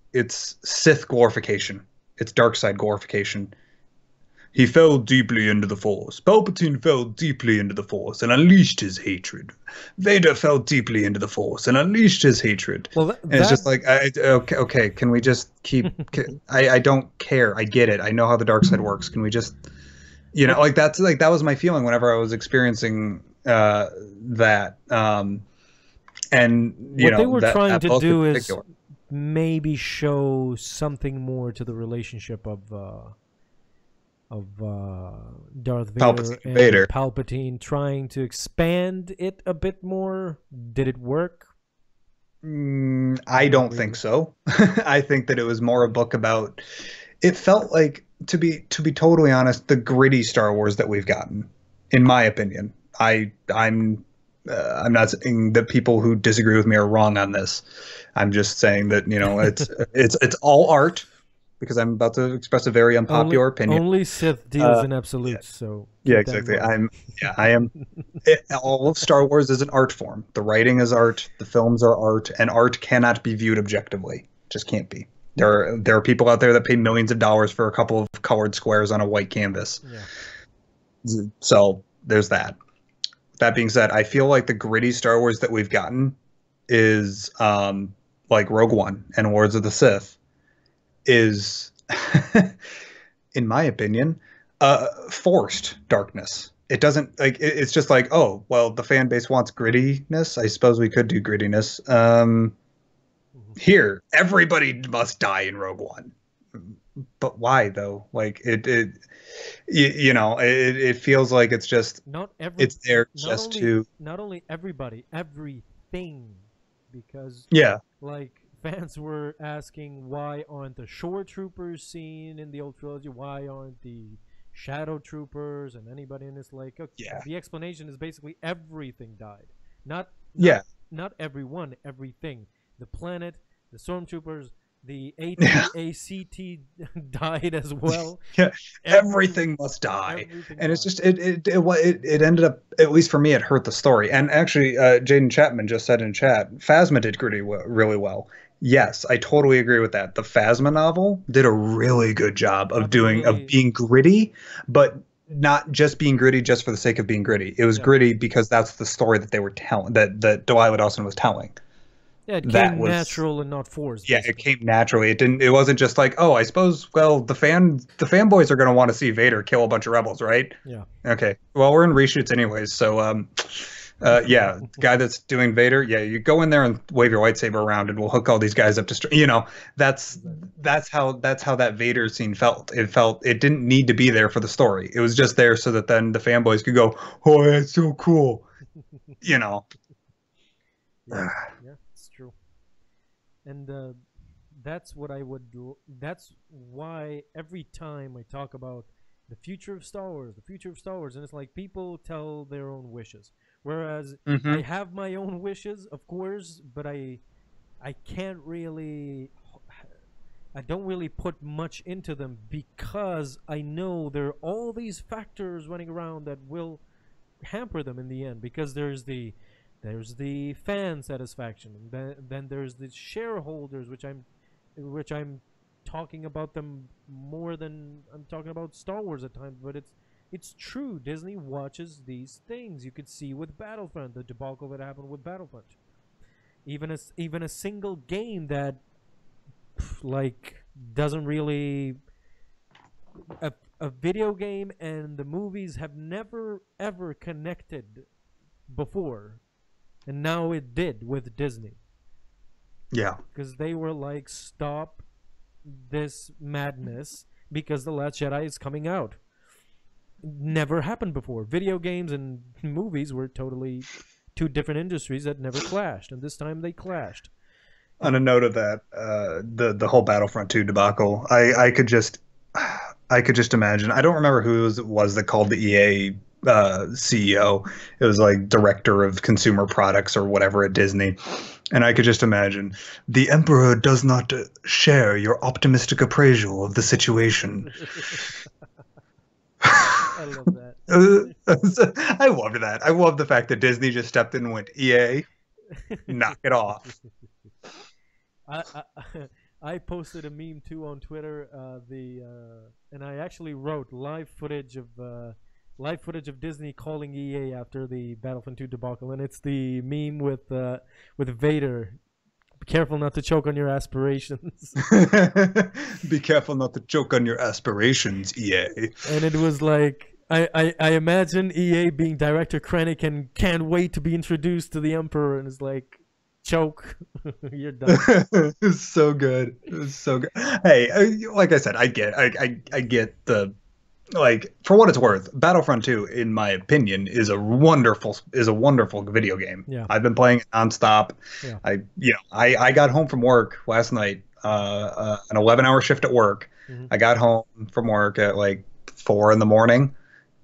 Sith glorification, it's dark side glorification. He fell deeply into the Force. Palpatine fell deeply into the Force and unleashed his hatred. Vader fell deeply into the Force and unleashed his hatred. Well, And it's just like, okay, okay, can we just keep? I don't care. I get it. I know how the dark side works. Can we just, what like that was my feeling whenever I was experiencing that. And what they were trying that to book in do is particular. maybe show something more to the relationship of Darth Vader Palpatine and Vader. Palpatine, trying to expand it a bit more. Did it work? I Not don't think really. so. I think that it was more a book about. It felt like, to be totally honest, the gritty Star Wars that we've gotten, in my opinion. I'm not saying that people who disagree with me are wrong on this. I'm just saying that it's all art, because I'm about to express a very only unpopular opinion. only Sith deals Uh, in yeah, absolutes, so yeah, keep that in exactly. mind. I am. All of Star Wars is an art form. The writing is art. The films are art, and art cannot be viewed objectively. Just can't be. There are people out there that pay millions of dollars for a couple of colored squares on a white canvas. Yeah. So there's that. That being said, I feel like the gritty Star Wars that we've gotten is like Rogue One and Wars of the Sith is, in my opinion, forced darkness. It doesn't like it's just like, oh well, the fan base wants grittiness. I suppose we could do grittiness. Mhm. Here, everybody must die in Rogue One, but why though? Like it feels like Not every, it's there not just only to, not only everybody, everything, because yeah. like fans were asking why aren't the shore troopers seen in the old trilogy? Why aren't the shadow troopers and anybody in this like? Okay, Yeah. the explanation is basically everything died. Not not Yeah. not everyone, everything. The planet, the stormtroopers, the Yeah. AT-ACT died as well. Yeah. Every Everything must die. everything And it's died. just it ended up, at least for me, it hurt the story. And actually, Jaden Chapman just said in chat, Phasma did really well. Yes, I totally agree with that. The Phasma novel did a really good job of I've been really being gritty, but not just being gritty just for the sake of being gritty. It was yeah. gritty because that's the story that they were telling, that Delilah Dawson was telling. Yeah, it That came was, natural and not forced, yeah, it basically. came naturally. It wasn't just like, oh, I suppose, well, the fanboys are going to want to see Vader kill a bunch of rebels, right? Yeah. Okay. Well, we're in reshoots anyways, so yeah, the guy that's doing Vader, yeah, you go in there and wave your lightsaber around and we'll hook all these guys up to that's Exactly. that's how that Vader scene felt. It didn't need to be there for the story. It was just there so that then the fanboys could go, "Oh, that's so cool." You know. Yeah, yeah, it's true. And that's what I would do. That's why every time I talk about the future of Star Wars, the future of Star Wars, and it's like people tell their own wishes. Whereas I Hmm. have my own wishes, of course, but I can't really I don't really put much into them because I know there are all these factors running around that will hamper them in the end, because there's the fan satisfaction, and then there's the shareholders, which I'm talking about them more than I'm talking about Star Wars at times, but it's true. Disney watches these things. You could see with Battlefront, the debacle that happened with Battlefront. Even a single game that like doesn't really a video game and the movies have never ever connected before, and now it did with Disney, Yeah. because they were like, stop this madness because the Last Jedi is coming out. Never happened before. Video games and movies were totally two different industries that never clashed, and this time they clashed. On a And note of that, the whole Battlefront 2 debacle, I could just imagine. I don't remember who it was that called the EA CEO. It was like director of consumer products or whatever at Disney. And I could just imagine the Emperor does not share your optimistic appraisal of the situation. I love that. I loved that. I love the fact that Disney just stepped in and went, EA, knock it off. I I posted a meme too on Twitter. And I actually wrote live footage of Disney calling EA after the Battlefront 2 debacle, and it's the meme with Vader. Be careful not to choke on your aspirations. Be careful not to choke on your aspirations, EA. And it was like I imagine EA being Director Krennic and can't wait to be introduced to the Emperor, and it's like, choke. You're done. It's so good. It's so good. Hey, like I said, I get the, like, for what it's worth, Battlefront 2, in my opinion, is a wonderful video game. Yeah. I've been playing it nonstop. Yeah. I got home from work last night, an 11-hour shift at work. Mhm. I got home from work at like 4 in the morning,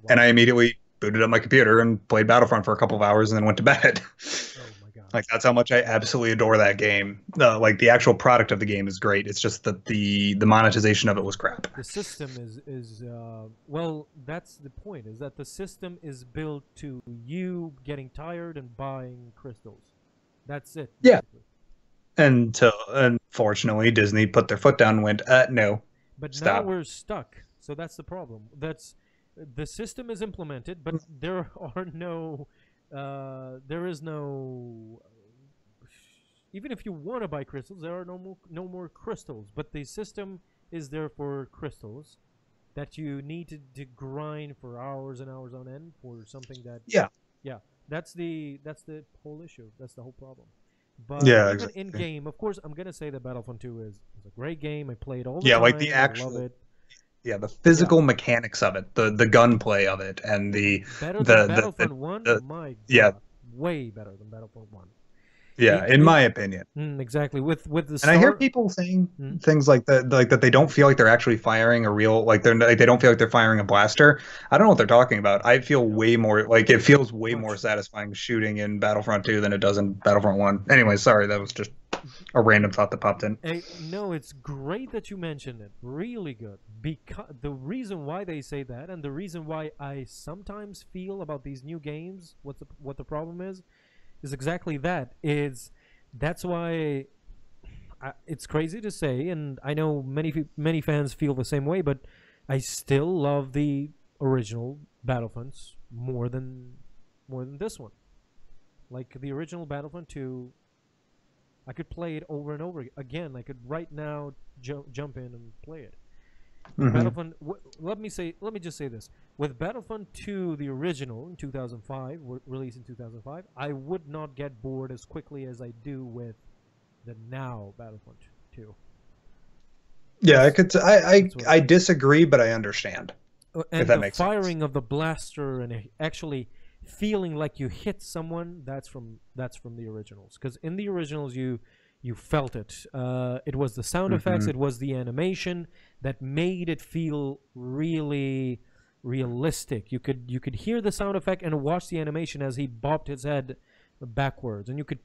and I immediately booted up my computer and played Battlefront for a couple of hours and then went to bed. Oh my god. Like, that's how much I absolutely adore that game. Like, the actual product of the game is great. It's just that the monetization of it was crap. The system is well, that's the point, is that the system is built to you getting tired and buying crystals. That's it. Yeah. Basically. Until, unfortunately, Disney put their foot down and went, no, But stop. now we're stuck. So that's the problem. The system is implemented, but there are no there is no, even if you want to buy crystals, there are no more crystals. But the system is there for crystals that you need to grind for hours and hours on end for something that, Yeah. that's the whole issue. That's the whole problem. But Yeah, even exactly. in game, of course, I'm gonna say that Battlefront 2 is a great game. I play it all the Yeah, time. like the I love actual, it. yeah, the physical mechanics of it, the gunplay of it, and Better than Battlefront 1? the My yeah. god. Way better than Battlefront 1. Yeah, in my opinion. Exactly. With the And I hear people saying things like that they don't feel like they're actually firing a real, like they don't feel like they're firing a blaster. I don't know what they're talking about. I feel way more like, it feels way more satisfying shooting in Battlefront 2 than it does in Battlefront 1. Anyway, sorry, that was just a random thought that popped in. No, it's great that you mentioned it. Really good. Because the reason why they say that, and the reason why I sometimes feel about these new games, what the problem is exactly that. That's why it's crazy to say, and I know many fans feel the same way, but I still love the original Battlefronts more than this one. Like the original Battlefront 2, I could play it over and over again. I could right now jump in and play it. Battlefront. Let me just say this: with Battlefront 2, the original in 2005, released in 2005, I would not get bored as quickly as I do with the now Battlefront 2. Yeah, I disagree, but I understand. And if that the makes sense. firing of the blaster and actually feeling like you hit someone, that's from the originals. Because in the originals, you felt it. It was the sound effects, it was the animation that made it feel really realistic. You could hear the sound effect and watch the animation as he bobbed his head backwards, and you could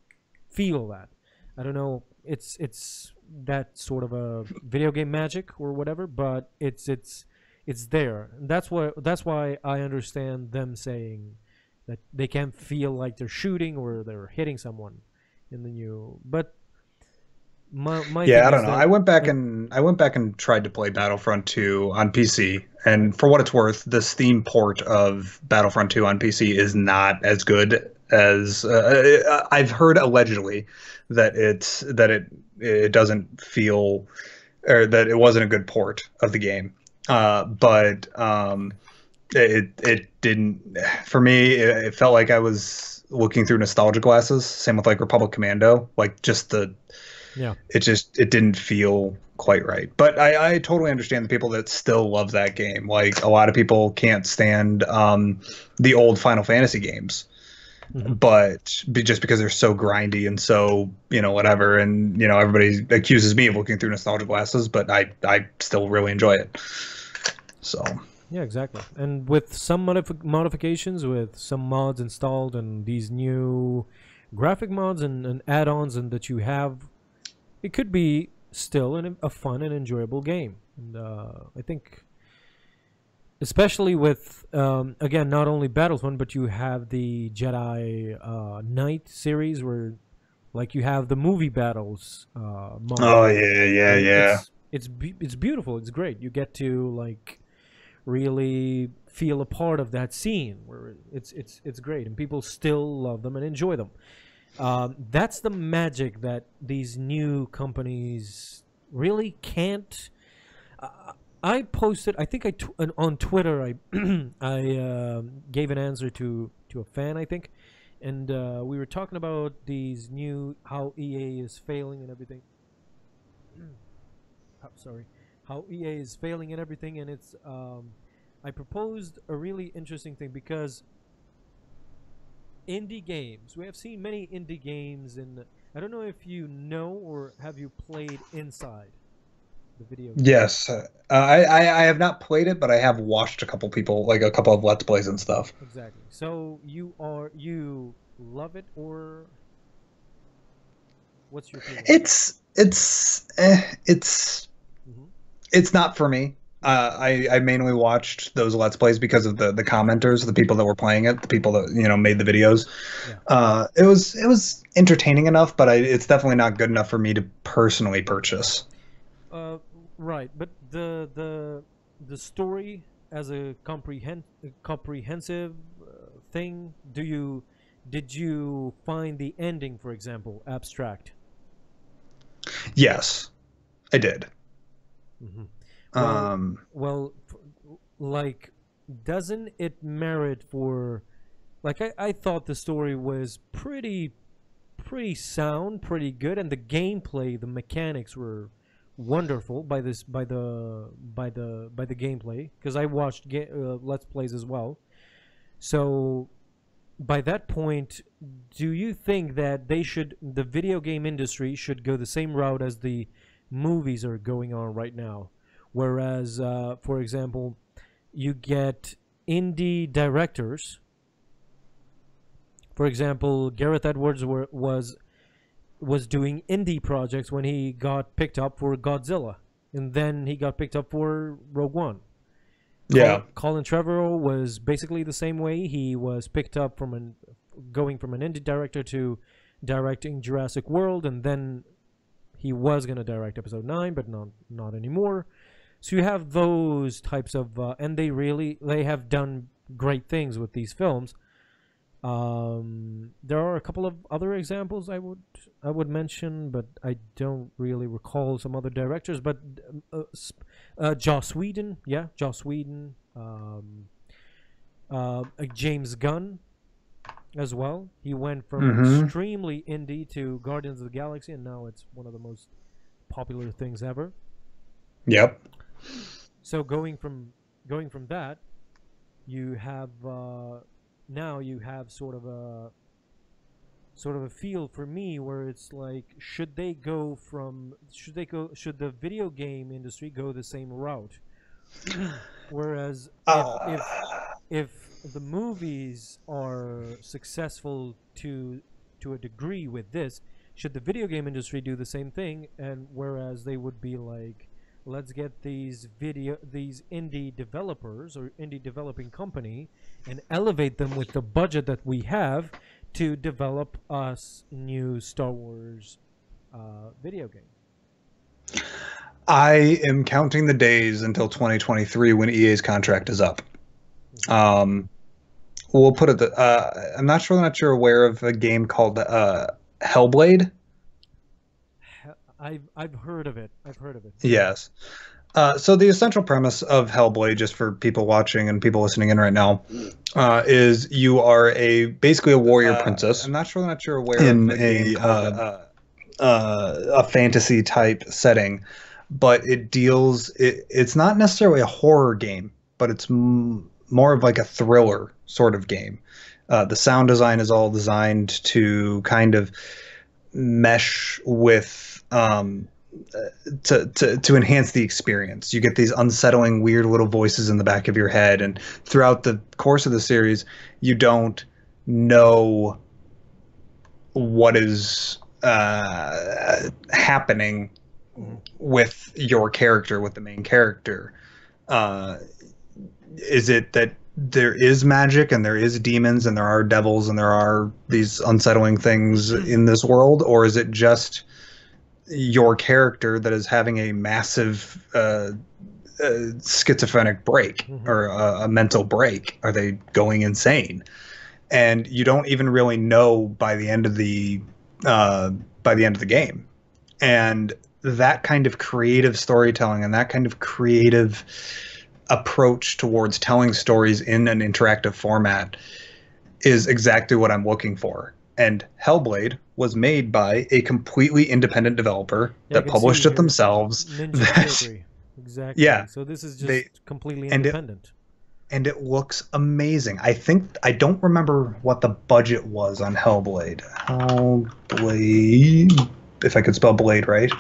feel that. I don't know, it's that sort of a video game magic or whatever, but it's there. And that's why I understand them saying that they can't feel like they're shooting or they're hitting someone in the new. But my yeah, I don't know. I went back and tried to play Battlefront 2 on PC, and for what it's worth, the Steam port of Battlefront 2 on PC is not as good as I've heard allegedly that it doesn't feel, or that it wasn't a good port of the game. But it didn't, for me. It felt like I was looking through nostalgia glasses. Same with like Republic Commando, like just it didn't feel quite right. But I totally understand the people that still love that game. Like, a lot of people can't stand the old Final Fantasy games, but just because they're so grindy and so, whatever, and everybody accuses me of looking through nostalgia glasses, but I still really enjoy it. So yeah, exactly. And with some modifications, with some mods installed and these new graphic mods and add-ons and that you have, it could be still a fun and enjoyable game. And I think, especially with again, not only Battlefront, but you have the Jedi Knight series where, like, you have the movie battles mod. Oh yeah, yeah, And yeah. it's beautiful. It's great. You get to like really feel a part of that scene where it's great, and people still love them and enjoy them. That's the magic that these new companies really can't. I posted, I think on Twitter, I I gave an answer to a fan, I think, and we were talking about these new, how EA is failing and everything. Sorry, how EA is failing and everything, and it's I proposed a really interesting thing because indie games. We have seen many indie games, and I don't know if you know or have you played Inside, the video game. Yes, I have not played it, but I have watched a couple people, like a couple of Let's Plays and stuff. Exactly. So you love it, or what's your feeling? It's Hmm. it's not for me. I mainly watched those Let's Plays because of the commenters, the people that were playing it, the people that made the videos. Yeah. It was entertaining enough, but it's definitely not good enough for me to personally purchase. Uh, right. But the story as a comprehensive thing. Did you find the ending, for example, abstract? Yes, I did. Hmm. Well, Um, well, like, doesn't it merit for? Like, I thought the story was pretty sound, pretty good, and the gameplay, the mechanics were wonderful by the gameplay, because I watched Let's Plays as well. So by that point, do you think that the video game industry should go the same route as the movies are going on right now? Whereas, for example, you get indie directors. For example, Gareth Edwards was doing indie projects when he got picked up for Godzilla, and then he got picked up for Rogue One. yeah. Colin Trevorrow was basically the same way. He was picked up going from an indie director to directing Jurassic World, and then he was gonna direct Episode 9, but not anymore. So you have those types of, and they have done great things with these films. There are a couple of other examples I would mention, but I don't really recall some other directors. But Joss Whedon, yeah, Joss Whedon, James Gunn as well. He went from Hmm. extremely indie to Guardians of the Galaxy, and now it's one of the most popular things ever. Yep. So going from that, you have now you have sort of a feel for me where it's like, should the video game industry go the same route? Whereas Uh, if the movies are successful to a degree with this, should the video game industry do the same thing? And whereas they would be like, let's get these indie developers or indie developing company and elevate them with the budget that we have to develop us new Star Wars video game. I am counting the days until 2023 when EA's contract is up. Um, we'll put it. I'm not sure that you're aware of a game called Hellblade. I've heard of it. I've heard of it. Yes. So the essential premise of Hellblade, just for people watching and people listening in right now, is you are basically a warrior princess. I'm not sure that you're aware in of a fantasy type setting, but it's not necessarily a horror game, but it's more of like a thriller sort of game. The sound design is all designed to kind of mesh with to enhance the experience. You get these unsettling, weird little voices in the back of your head, and throughout the course of the series, you don't know what is happening Mhm. with your character, with the main character. Uh, is it that there is magic and there is demons and there are devils and there are these unsettling things in this world, or is it just your character that is having a massive schizophrenic break Mhm. or a mental break? Are they going insane? And you don't even really know by the end of the uh, game. And that kind of creative storytelling and that kind of creative approach towards telling stories in an interactive format is exactly what I'm looking for. And Hellblade was made by a completely independent developer Yeah, I that can see published it here themselves. Ninja That Theory. Exactly. yeah, So this is they just completely and it independent. and it looks amazing. I don't remember what the budget was on Hellblade. Hellblade, if I could spell blade right.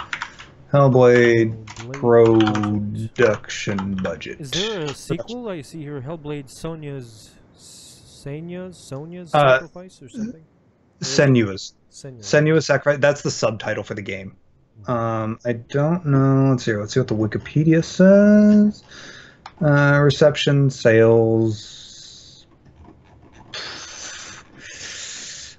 Hellblade Hellblade budget. production Is budget. there a sequel? I see here Hellblade Sonya's Uh, Sacrifice or something? Or is it Senua's Senua? Okay. Senua's Sacrifice. That's the subtitle for the game. Mhm. I don't know. Let's see. Let's see what the Wikipedia says. Reception, sales.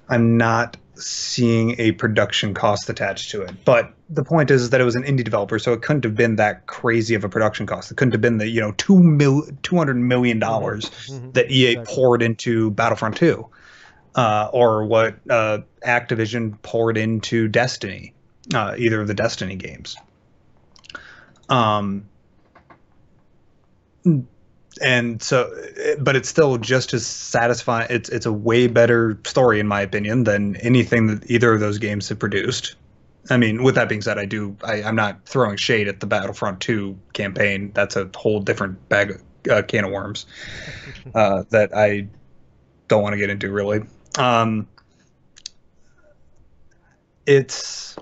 I'm not seeing a production cost attached to it. But the point is that it was an indie developer, so it couldn't have been that crazy of a production cost. It couldn't have been the $200 million that EA Exactly. poured into Battlefront 2, or what Activision poured into Destiny, either of the Destiny games. Um, and so, but it's still just as satisfying. It's a way better story in my opinion than anything that either of those games have produced. I mean, with that being said, I'm not throwing shade at the Battlefront 2 campaign. That's a whole different bag can of worms that I don't want to get into really. Um, it's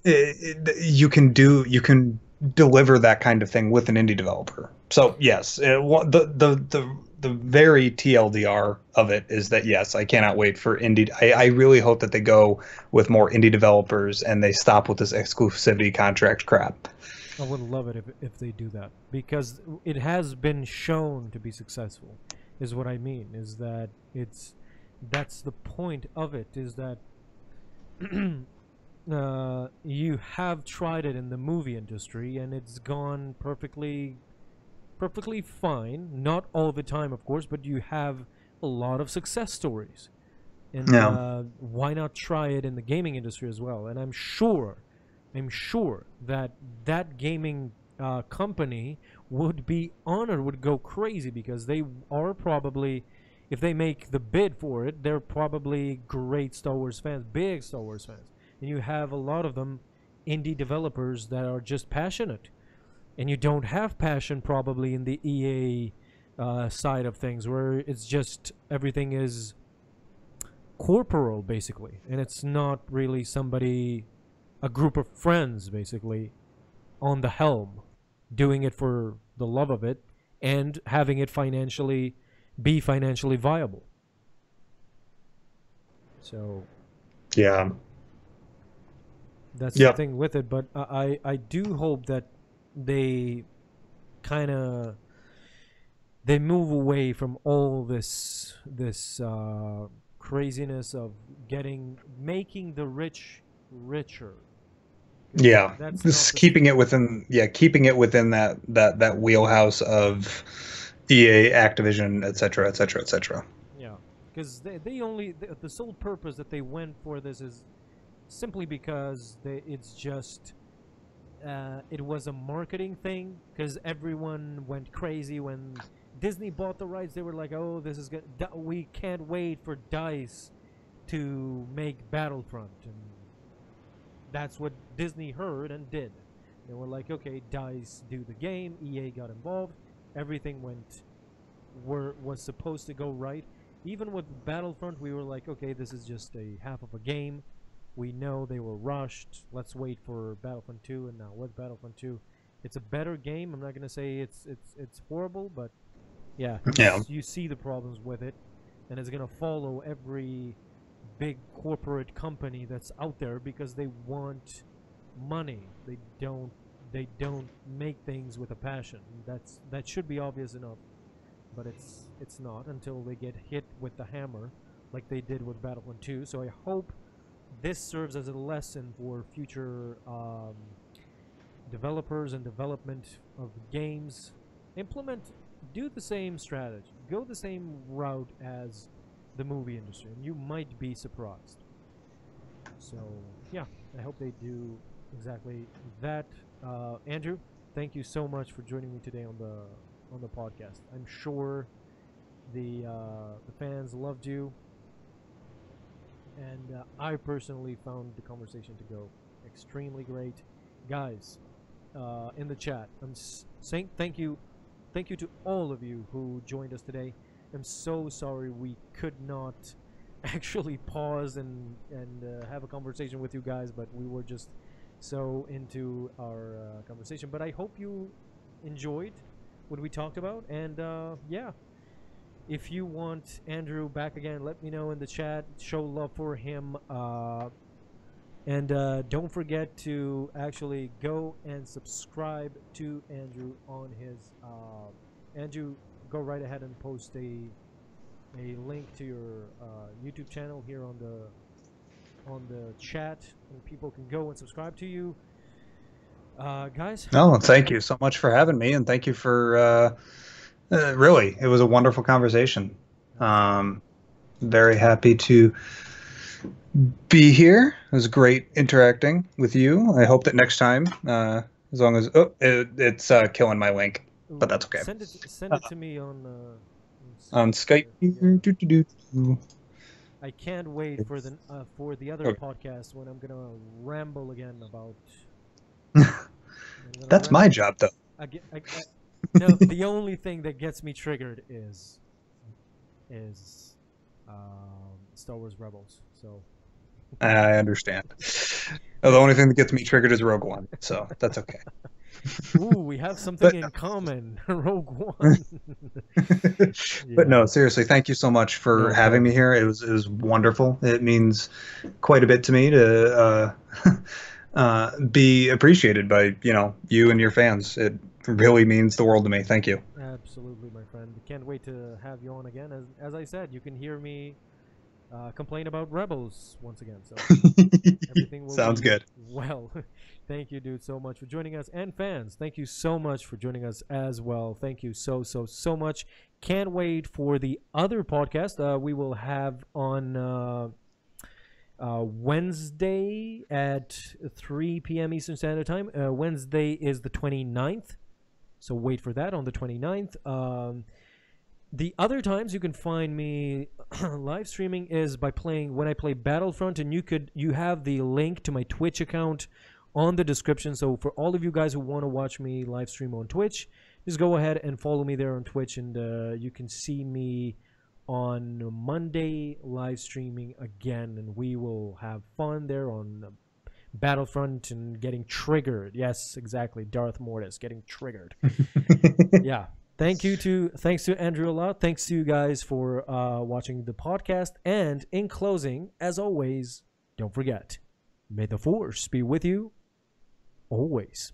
you can deliver that kind of thing with an indie developer. So yes, the very TLDR of it is that yes, I cannot wait for indie. I really hope that they go with more indie developers and they stop with this exclusivity contract crap. I would love it if they do that because it has been shown to be successful. Is what I mean. Is that that's the point of it. Is that you have tried it in the movie industry and it's gone perfectly fine. Not all the time, of course, but you have a lot of success stories. And Yeah, why not try it in the gaming industry as well? And I'm sure that that gaming company would be honored, would go crazy because they are probably, if they make the bid for it, they're probably great Star Wars fans, big Star Wars fans, and you have a lot of them indie developers that are just passionate, and you don't have passion probably in the EA side of things where it's just everything is corporal basically, and it's not really somebody, a group of friends basically on the helm doing it for the love of it and having it financially viable. So yeah, that's the yep, thing with it, but I do hope that they kind of they move away from all this craziness of making the rich richer, because yeah. that's not Just the spirit. keeping it within that wheelhouse of EA, Activision, et cetera, et cetera, et cetera. Yeah, because they only the sole purpose that they went for this is simply because it's just it was a marketing thing because everyone went crazy when Disney bought the rights. They were like, "Oh, this is good. We can't wait for Dice to make Battlefront," and that's what Disney heard and did. They were like, "Okay, Dice do the game." EA got involved. Everything was supposed to go right. Even with Battlefront, we were like, "Okay, this is just a half of a game. We know they were rushed. Let's wait for Battlefront 2." And now with Battlefront 2, it's a better game. I'm not gonna say it's horrible, but yeah, Yeah, you see the problems with it, and it's gonna follow every big corporate company that's out there because they want money. They don't make things with a passion. That should be obvious enough, but it's not until they get hit with the hammer like they did with Battlefront 2. So I hope this serves as a lesson for future developers and development of games. Do the same strategy, go the same route as the movie industry, and you might be surprised. So yeah, I hope they do exactly that. Andrew, thank you so much for joining me today on the podcast. I'm sure the fans loved you, and I personally found the conversation to go extremely great. Guys, in the chat, I'm saying thank you to all of you who joined us today. I'm so sorry we could not actually pause and have a conversation with you guys, but we were just so into our conversation. But I hope you enjoyed what we talked about, and yeah, if you want Andrew back again, let me know in the chat. Show love for him, and don't forget to actually go and subscribe to Andrew on his Andrew, go right ahead and post a link to your YouTube channel here on the chat, and people can go and subscribe to you. Guys, No, thank you so much for having me, and thank you for really, it was a wonderful conversation. Very happy to be here. It was great interacting with you. I hope that next time, as long as it's killing my link, but that's okay. Send it to me on Skype. Yeah. I can't wait for the other podcast when I'm gonna ramble again about. That's my job, though. No, the only thing that gets me triggered is Star Wars Rebels. So I understand. The only thing that gets me triggered is Rogue One, so that's okay. Ooh, we have something in common. Rogue One. But no, seriously, thank you so much for having me here. It was wonderful. It means quite a bit to me to be appreciated by you and your fans. It really means the world to me. Thank you. Absolutely, my friend. Can't wait to have you on again. As I said, you can hear me complain about Rebels once again. So everything will sounds good. Well, thank you, dude, so much for joining us, and fans, thank you so much for joining us as well. Thank you so much. Can't wait for the other podcast we will have on Wednesday at 3 p.m. Eastern Standard Time. Wednesday is the 29th, so wait for that on the 29th. The other times you can find me live streaming is by when I play Battlefront, and you have the link to my Twitch account on the description. So for all of you guys who want to watch me live stream on Twitch, just go ahead and follow me there on Twitch, and you can see me on Monday live streaming again, and we will have fun there on Battlefront and getting triggered. Yes, exactly, Darth Mortis getting triggered. Yeah. Thanks to Andrew a lot. Thanks to you guys for watching the podcast. And in closing, as always, don't forget, may the Force be with you always.